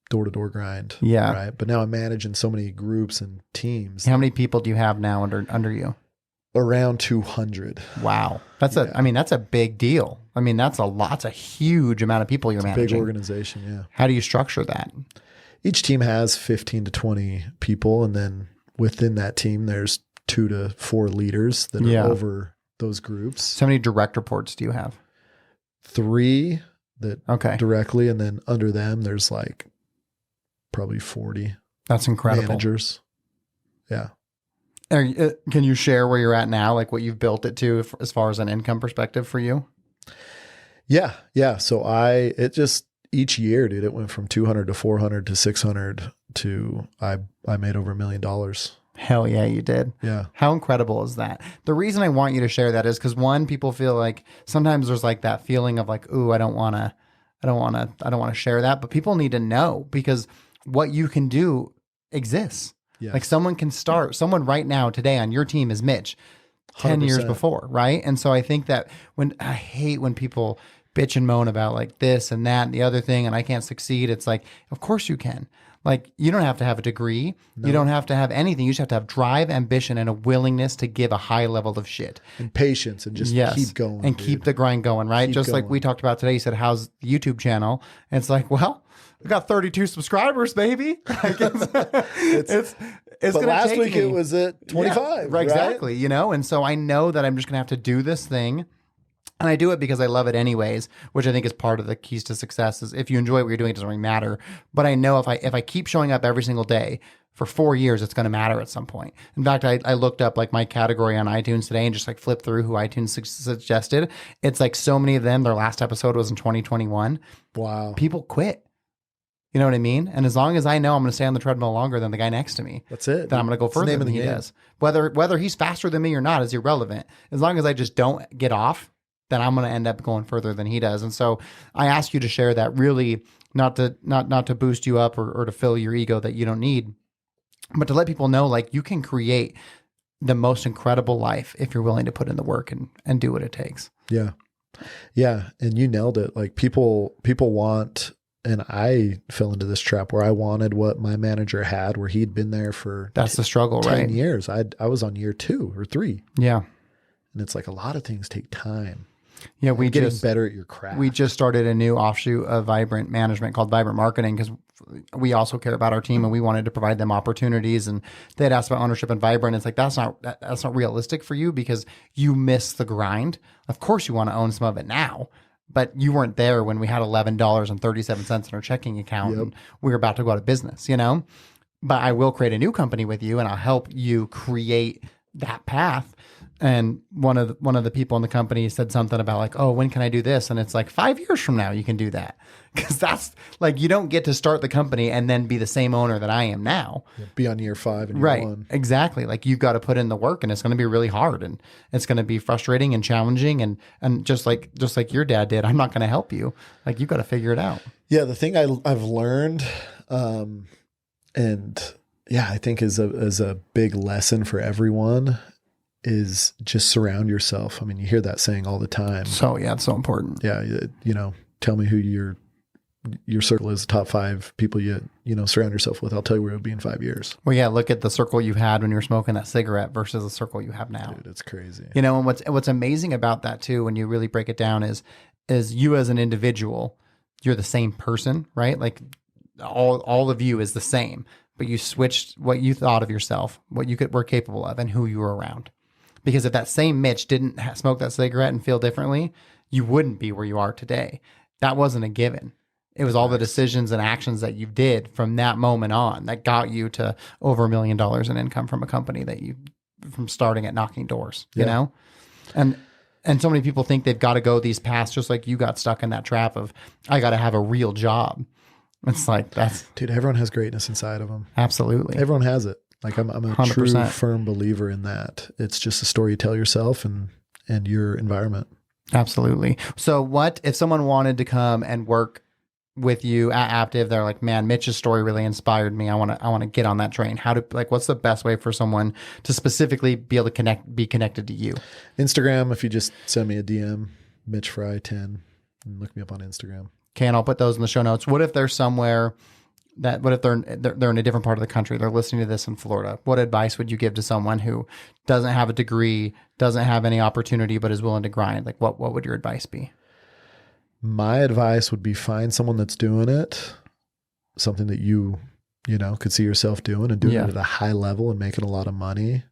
door-to-door grind. Yeah. Right. But now I'm managing so many groups and teams. How many people do you have now under you? Around 200. Wow. That's a big deal. I mean, that's a lot. That's a huge amount of people you're managing. Big organization. Yeah. How do you structure that? Each team has 15 to 20 people. And then within that team, there's 2 to 4 leaders that are over those groups. So how many direct reports do you have? 3 that Okay. directly. And then under them, there's like probably 40 That's incredible. managers. Yeah. Can you share where you're at now, like what you've built it to as far as an income perspective for you? Yeah. Yeah. So each year, dude, it went from 200 to 400 to 600 to I made over $1 million. Hell yeah, you did. Yeah. How incredible is that? The reason I want you to share that is because one, people feel like sometimes there's like that feeling of like, ooh, I don't want to share that, but people need to know because what you can do exists. Yes. Like someone right now today on your team is Mitch 10 years 100%. before. Right. And so I think that I hate when people bitch and moan about like this and that and the other thing, and I can't succeed. It's like, of course you can. Like, you don't have to have a degree. No. You don't have to have anything. You just have to have drive, ambition, and a willingness to give a high level of shit. And patience and just keep going. And keep the grind going, right? Keep just going. like we talked about today. You said, how's the YouTube channel? And it's like, well, we got 32 subscribers, baby. Like it's but last week it was at 25. Yeah, right? Exactly. You know, and so I know that I'm just going to have to do this thing. And I do it because I love it anyways, which I think is part of the keys to success is if you enjoy what you're doing, it doesn't really matter. But I know if I keep showing up every single day for 4 years, it's going to matter at some point. In fact, I looked up like my category on iTunes today and just like flipped through who iTunes suggested. It's like so many of them, their last episode was in 2021. Wow. People quit. You know what I mean? And as long as I know I'm going to stay on the treadmill longer than the guy next to me, that's it. then I'm going to go further than he does. Whether he's faster than me or not is irrelevant. As long as I just don't get off, then I'm going to end up going further than he does. And so I ask you to share that, really not to boost you up or to fill your ego that you don't need, but to let people know like you can create the most incredible life if you're willing to put in the work and do what it takes. Yeah. Yeah. And you nailed it. Like people want, and I fell into this trap where I wanted what my manager had, where he'd been there for that's the struggle, 10 right? years. I was on year 2 or 3. Yeah. And it's like a lot of things take time. Yeah, we getting better at your craft. We just started a new offshoot of Vibrant Management called Vibrant Marketing because we also care about our team and we wanted to provide them opportunities. And they had asked about ownership in Vibrant. It's like that's not realistic for you because you miss the grind. Of course, you want to own some of it now, but you weren't there when we had $11.37 in our checking account and we were about to go out of business. You know, but I will create a new company with you and I'll help you create that path. And one of the people in the company said something about like, oh, when can I do this? And it's like 5 years from now you can do that. Because that's like, you don't get to start the company and then be the same owner that I am now. Be on year 5 and year right. 1. Exactly. Like you've got to put in the work and it's going to be really hard and it's going to be frustrating and challenging. And just like your dad did, I'm not going to help you. Like you've got to figure it out. Yeah. The thing I've learned, and yeah, I think is a big lesson for everyone is just surround yourself. I mean, you hear that saying all the time. So yeah, it's so important. Yeah. You know, tell me who your circle is, the top 5 people you surround yourself with. I'll tell you where it'll be in 5 years. Well, yeah, look at the circle you had when you were smoking that cigarette versus the circle you have now. Dude, it's crazy. You know, and what's amazing about that too, when you really break it down is you as an individual, you're the same person, right? Like all of you is the same, but you switched what you thought of yourself, what you were capable of, and who you were around. Because if that same Mitch didn't smoke that cigarette and feel differently, you wouldn't be where you are today. That wasn't a given. It was all the decisions and actions that you did from that moment on that got you to over $1 million in income from a company from starting at knocking doors, you know? And And so many people think they've got to go these paths, just like you got stuck in that trap of, I got to have a real job. It's like, that's... Dude, everyone has greatness inside of them. Absolutely. Everyone has it. Like I'm a 100%. true firm believer in that. It's just a story you tell yourself and your environment. Absolutely. So what if someone wanted to come and work with you at Aptive? They're like, man, Mitch's story really inspired me. I want to get on that train. What's the best way for someone to specifically be able to be connected to you? Instagram, if you just send me a DM, Mitch Frei 10, and look me up on Instagram. Okay, and I'll put those in the show notes. What if there's somewhere what if they're in a different part of the country? They're listening to this in Florida. What advice would you give to someone who doesn't have a degree, doesn't have any opportunity, but is willing to grind? Like what would your advice be? My advice would be find someone that's doing it, something that you could see yourself doing and doing it at a high level and making a lot of money, and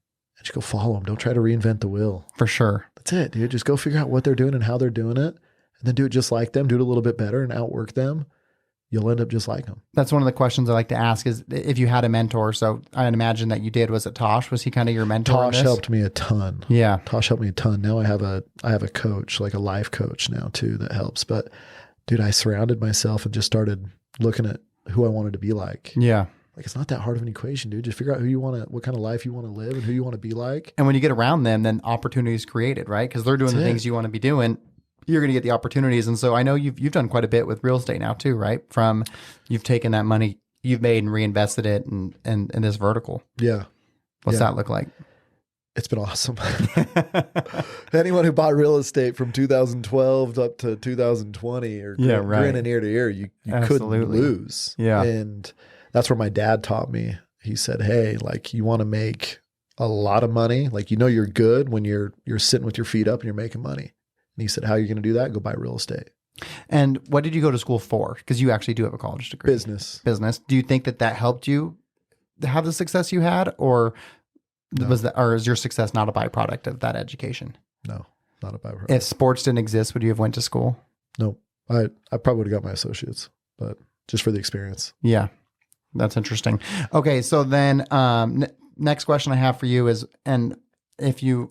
just go follow them. Don't try to reinvent the wheel. For sure. That's it, dude. Just go figure out what they're doing and how they're doing it, and then do it just like them, do it a little bit better and outwork them. You'll end up just like them. That's one of the questions I like to ask is if you had a mentor. So I imagine that you did. Was it Tosh? Was he kind of your mentor? Tosh helped me a ton. Yeah. Tosh helped me a ton. Now I have a coach, like a life coach now too, that helps. But dude, I surrounded myself and just started looking at who I wanted to be like. Yeah. Like it's not that hard of an equation, dude. Just figure out what kind of life you want to live and who you want to be like. And when you get around them, then opportunities created, right? Because they're doing the things you want to be doing. You're going to get the opportunities. And so I know you've done quite a bit with real estate now too, right? You've taken that money you've made and reinvested it in this vertical. Yeah. What's that look like? It's been awesome. Anyone who bought real estate from 2012 up to 2020 or grinning ear to ear, you couldn't lose. Yeah. And that's where my dad taught me. He said, hey, like you want to make a lot of money. Like, you're good when you're sitting with your feet up and you're making money. And he said, how are you going to do that? Go buy real estate. And what did you go to school for? Because you actually do have a college degree. Business. Do you think that helped you have the success you had, or is your success not a byproduct of that education? No, not a byproduct. If sports didn't exist, would you have went to school? No, I probably would have got my associates, but just for the experience. Yeah, that's interesting. Okay, so then next question I have for you is, and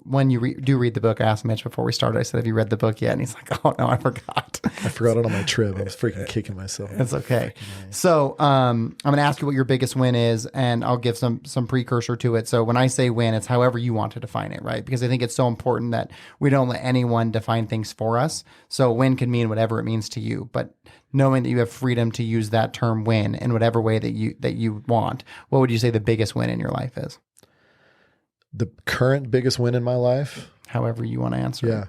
when you do read the book, I asked Mitch before we started, I said, have you read the book yet? And he's like, oh no, I forgot. I forgot it on my trip. I was freaking kicking myself. It's okay. So I'm going to ask you what your biggest win is, and I'll give some precursor to it. So when I say win, it's however you want to define it, right? Because I think it's so important that we don't let anyone define things for us. So win can mean whatever it means to you, but knowing that you have freedom to use that term win in whatever way that you want, what would you say the biggest win in your life is? The current biggest win in my life? However you want to answer. Yeah.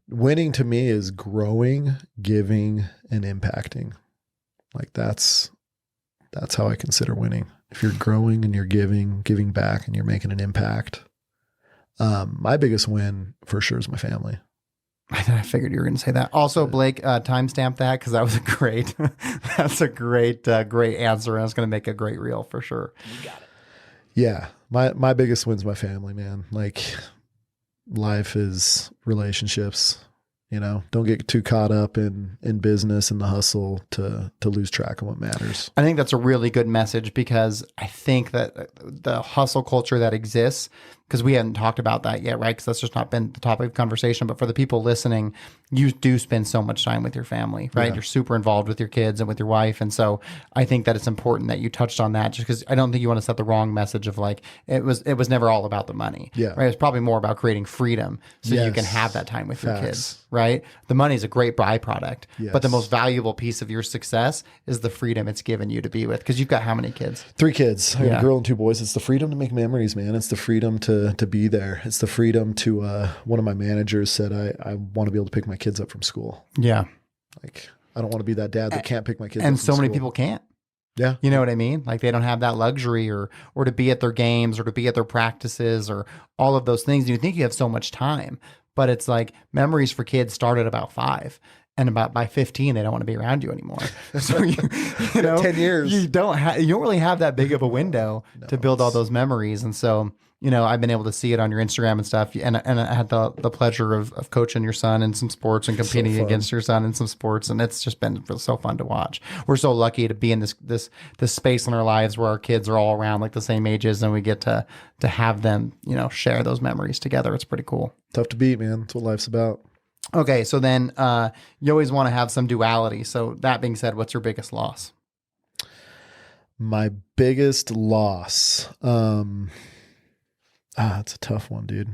Winning to me is growing, giving, and impacting. Like that's how I consider winning. If you're growing and you're giving back and you're making an impact. My biggest win for sure is my family. I figured you were going to say that. Also, Blake, timestamp that because that was that's a great answer. And it's going to make a great reel for sure. You got it. Yeah. My biggest win's my family, man. Like life is relationships, don't get too caught up in business and the hustle to lose track of what matters. I think that's a really good message, because I think that the hustle culture that exists, because we haven't talked about that yet, right? Because that's just not been the topic of conversation. But for the people listening, you do spend so much time with your family, right? Yeah. You're super involved with your kids and with your wife. And so I think that it's important that you touched on that, just because I don't think you want to set the wrong message of like, it was never all about the money, right? It's probably more about creating freedom so you can have that time with your kids, right? The money is a great byproduct, but the most valuable piece of your success is the freedom it's given you to be with. Because you've got how many kids? 3 kids. I have a girl and 2 boys. It's the freedom to make memories, man. It's the freedom to be there. It's the freedom to, one of my managers said, I want to be able to pick my kids up from school. Yeah. Like, I don't want to be that dad that can't pick my kids up from school. And so many people can't. Yeah. You know what I mean? Like they don't have that luxury or to be at their games or to be at their practices or all of those things. And you think you have so much time, but it's like memories for kids start at about 5. And by 15, they don't want to be around you anymore. So you know, 10 years, you don't really have that big of a window to build all those memories. And so, I've been able to see it on your Instagram and stuff. And I had the pleasure of coaching your son in some sports and competing against your son in some sports. And it's just been so fun to watch. We're so lucky to be in this space in our lives where our kids are all around like the same ages, and we get to have them, share those memories together. It's pretty cool. Tough to beat, man. That's what life's about. Okay. So then you always want to have some duality. So that being said, what's your biggest loss? My biggest loss. It's a tough one, dude.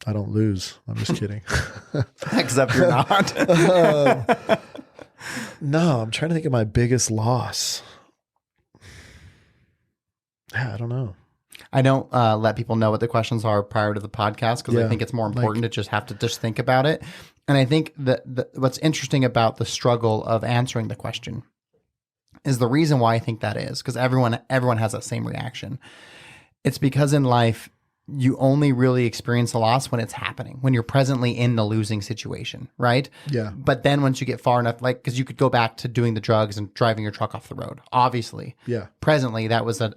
I don't lose. I'm just kidding. Except you're not. No, I'm trying to think of my biggest loss. Yeah, I don't know. I don't let people know what the questions are prior to the podcast because I think it's more important to just have to just think about it. And I think that what's interesting about the struggle of answering the question is the reason why I think that is because everyone has that same reaction. It's because in life, you only really experience a loss when it's happening, when you're presently in the losing situation, right? Yeah. But then once you get far enough, like, because you could go back to doing the drugs and driving your truck off the road, obviously. Yeah. Presently, that was an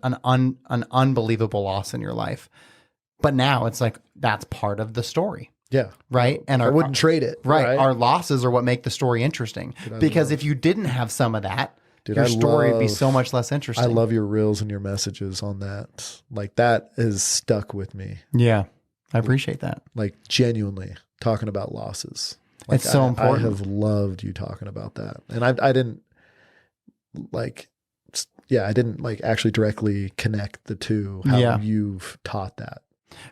unbelievable loss in your life. But now it's like, that's part of the story. Yeah. Right. And I wouldn't trade it. Right. Our losses are what make the story interesting. Because if you didn't have some of that, your story would be so much less interesting. I love your reels and your messages on that. Like that is stuck with me. Yeah. I appreciate that. Like genuinely talking about losses. Like it's so important. I have loved you talking about that. And I didn't like, I didn't like actually directly connect the two, how you've taught that.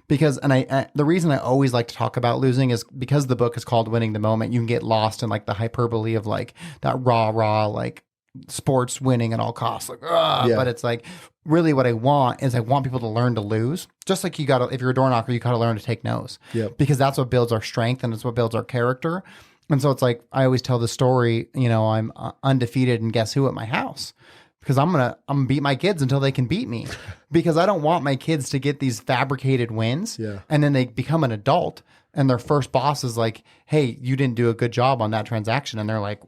Because, and the reason I always like to talk about losing is because the book is called Winning the Moment. You can get lost in like the hyperbole of like that raw, like, sports winning at all costs, like, but it's like really what I want is I want people to learn to lose. Just like if you're a door knocker, you got to learn to take no's, because that's what builds our strength and it's what builds our character. And so it's like, I always tell the story, I'm undefeated and guess who at my house, because I'm going to beat my kids until they can beat me, because I don't want my kids to get these fabricated wins. And then they become an adult and their first boss is like, hey, you didn't do a good job on that transaction. And they're like,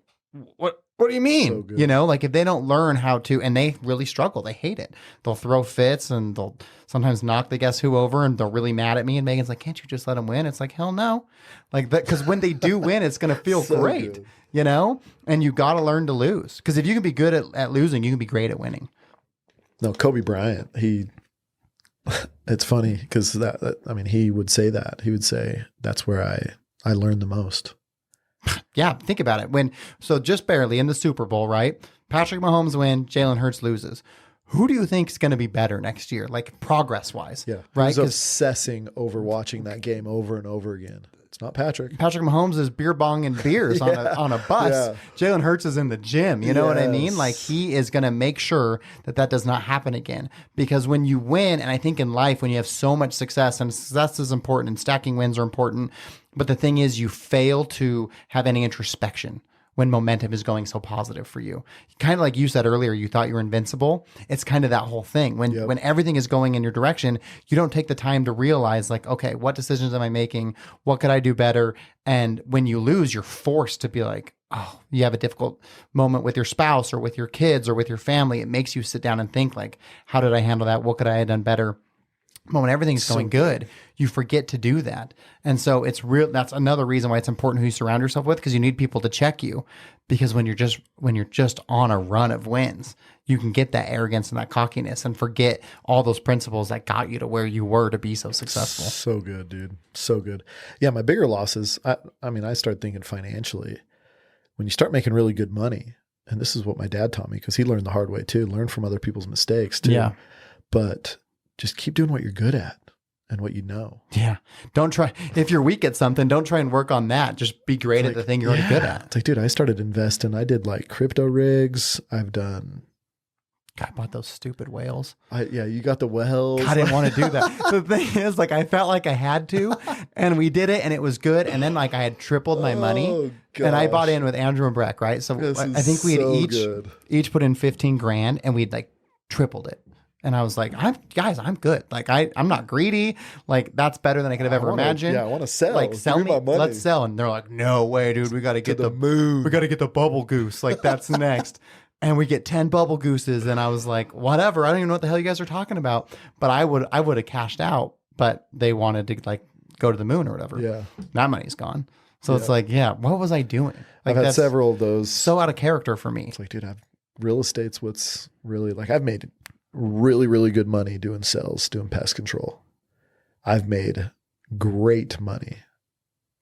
what do you mean? So like if they don't learn how to, and they really struggle, they hate it. They'll throw fits and they'll sometimes knock the guess who over and they're really mad at me. And Megan's like, can't you just let them win? It's like, hell no. Like that, because when they do win, it's going to feel great, and you got to learn to lose. Because if you can be good at losing, you can be great at winning. No, Kobe Bryant, it's funny because he would say that. He would say, that's where I learned the most. Yeah, think about it. So just barely in the Super Bowl, right? Patrick Mahomes wins, Jalen Hurts loses. Who do you think is going to be better next year, like progress-wise? Yeah, right. Who's obsessing over watching that game over and over again? It's not Patrick. Patrick Mahomes is beer bong and beers on a bus. Yeah. Jalen Hurts is in the gym. You know what I mean? Like he is going to make sure that does not happen again. Because when you win, and I think in life, when you have so much success, and success is important and stacking wins are important, but the thing is you fail to have any introspection when momentum is going so positive for you. Kind of like you said earlier, you thought you were invincible. It's kind of that whole thing. When everything is going in your direction, you don't take the time to realize like, okay, what decisions am I making? What could I do better? And when you lose, you're forced to be like, oh, you have a difficult moment with your spouse or with your kids or with your family. It makes you sit down and think like, how did I handle that? What could I have done better? But when everything's going good, you forget to do that. And so that's another reason why it's important who you surround yourself with, because you need people to check you. Because when you're just on a run of wins, you can get that arrogance and that cockiness and forget all those principles that got you to where you were to be so successful. So good, dude. So good. Yeah, my bigger losses, I started thinking financially. When you start making really good money, and this is what my dad taught me because he learned the hard way too, learn from other people's mistakes too. Yeah. But just keep doing what you're good at and what you know. Yeah. Don't try, if you're weak at something, don't try and work on that. Just be great at the thing you're already good at. It's like, dude, I started investing. I did like crypto rigs. I've done. God, I bought those stupid whales. You got the whales. I didn't want to do that. The thing is, like, I felt like I had to, and we did it, and it was good. And then, like, I had tripled my money, and I bought in with Andrew and Breck, right? So I think we had each put in 15 grand, and we'd like tripled it. And I was like, I'm good. Like, I'm not greedy. Like, that's better than I could have ever imagined. Yeah, I want to sell. Like, sell me. Let's sell. And they're like, no way, dude. We got to get the moon. We got to get the bubble goose. Like, that's next. And we get 10 bubble gooses. And I was like, whatever. I don't even know what the hell you guys are talking about. But I would have cashed out. But they wanted to, like, go to the moon or whatever. Yeah. That money's gone. So it's like, what was I doing? Like, I've had several of those. So out of character for me. It's like, dude, real estate's what's really, like, I've made really, really good money doing sales, doing pest control. I've made great money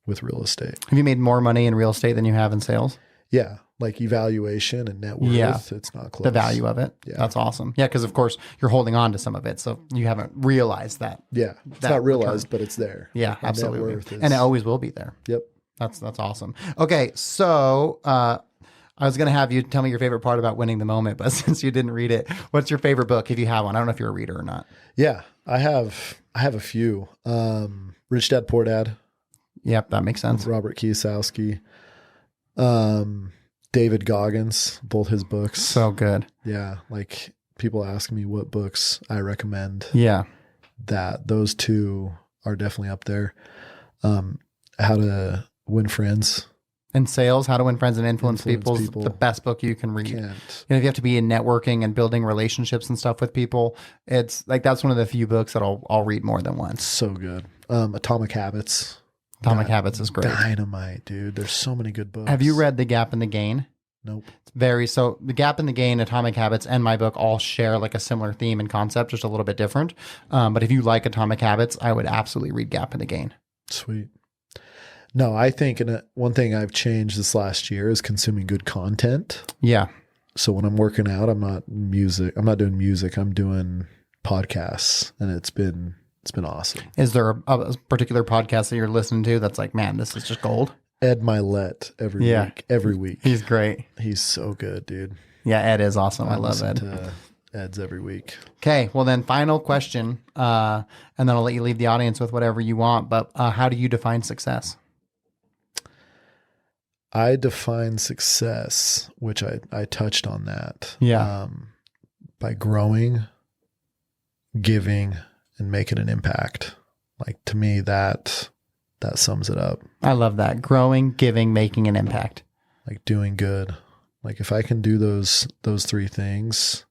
with real estate. Have you made more money in real estate than you have in sales? Yeah. Like evaluation and net worth. Yeah. It's not close. The value of it. Yeah. That's awesome. Yeah. Cause of course you're holding on to some of it. So you haven't realized that. Yeah. It's that not realized, return. but it's there. Yeah, Like, my net absolutely. worth is- And it always will be there. Yep. That's awesome. Okay. So, I was going to have you tell me your favorite part about winning the moment, but since you didn't read it, what's your favorite book if you have one? I don't know if you're a reader or not. Yeah. I have a few. Rich Dad, Poor Dad. Yep. That makes sense. Robert Kiyosaki. David Goggins, both his books. So good. Yeah. Like people ask me what books I recommend. Yeah. That those two are definitely up there. How to Win Friends. And Sales, How to Win Friends and Influence People is People. the best book you can read. Can't. And if you have to be in networking and building relationships and stuff with people, it's like, that's one of the few books that I'll read more than once. So good. Atomic Habits. Atomic Habits is great. Dynamite, dude. There's so many good books. Have you read The Gap and the Gain? Nope. So The Gap and the Gain, Atomic Habits, and my book all share like a similar theme and concept, just a little bit different. But if you like Atomic Habits, I would absolutely read Gap and the Gain. Sweet. No, I think one thing I've changed this last year is consuming good content. Yeah. So when I'm working out, I'm not doing music. I'm doing podcasts, and it's been awesome. Is there a particular podcast that you're listening to that's like, man, this is just gold? Ed Milet every week. He's great. He's so good, dude. Yeah, Ed is awesome. I love listen Ed. to Ed's every week. Okay, well then final question, and then I'll let you leave the audience with whatever you want, but how do you define success? I define success, which I touched on that. Yeah. By growing, giving, and making an impact. Like to me, that sums it up. I love that. Growing, giving, making an impact. Like doing good. Like if I can do those three things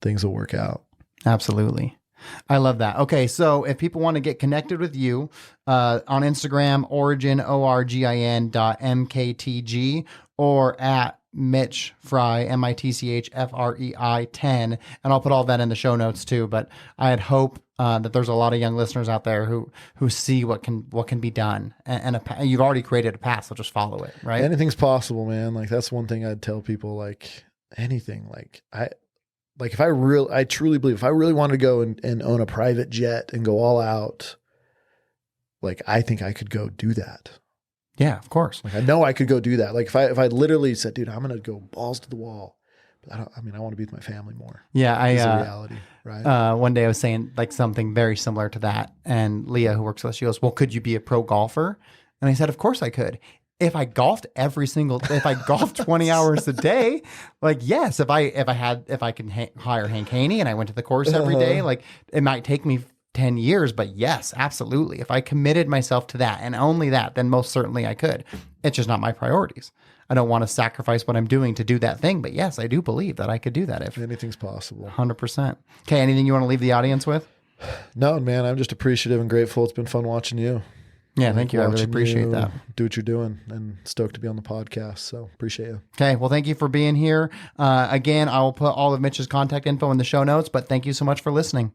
will work out. Absolutely. I love that. Okay, so if people want to get connected with you on Instagram, origin, origin.mktg, or at Mitch Frei, MITCHFREI 10, and I'll put all that in the show notes too. But I'd hope that there's a lot of young listeners out there who see what can be done, and you've already created a path, so just follow it. Right? Anything's possible, man. Like that's one thing I'd tell people. Like anything. I truly believe if I really wanted to go and own a private jet and go all out, like I think I could go do that. Yeah, of course. Like I know I could go do that. Like if I literally said, dude, I'm gonna go balls to the wall. But I want to be with my family more. Yeah, It's a reality, right? One day I was saying like something very similar to that, and Leah, who works with us, she goes, "Well, could you be a pro golfer?" And I said, "Of course I could. If I golfed if I golfed 20 hours a day, like, yes, if I can hire Hank Haney and I went to the course every day, like it might take me 10 years, but yes, absolutely. If I committed myself to that and only that, then most certainly I could. It's just not my priorities. I don't want to sacrifice what I'm doing to do that thing, but yes, I do believe that I could do that if anything's possible. 100%. Okay. Anything you want to leave the audience with? No, man, I'm just appreciative and grateful. It's been fun watching you. Yeah, thank you. I really appreciate that. Do what you're doing, and stoked to be on the podcast. So appreciate you. Okay. Well, thank you for being here. Again, I will put all of Mitch's contact info in the show notes, but thank you so much for listening.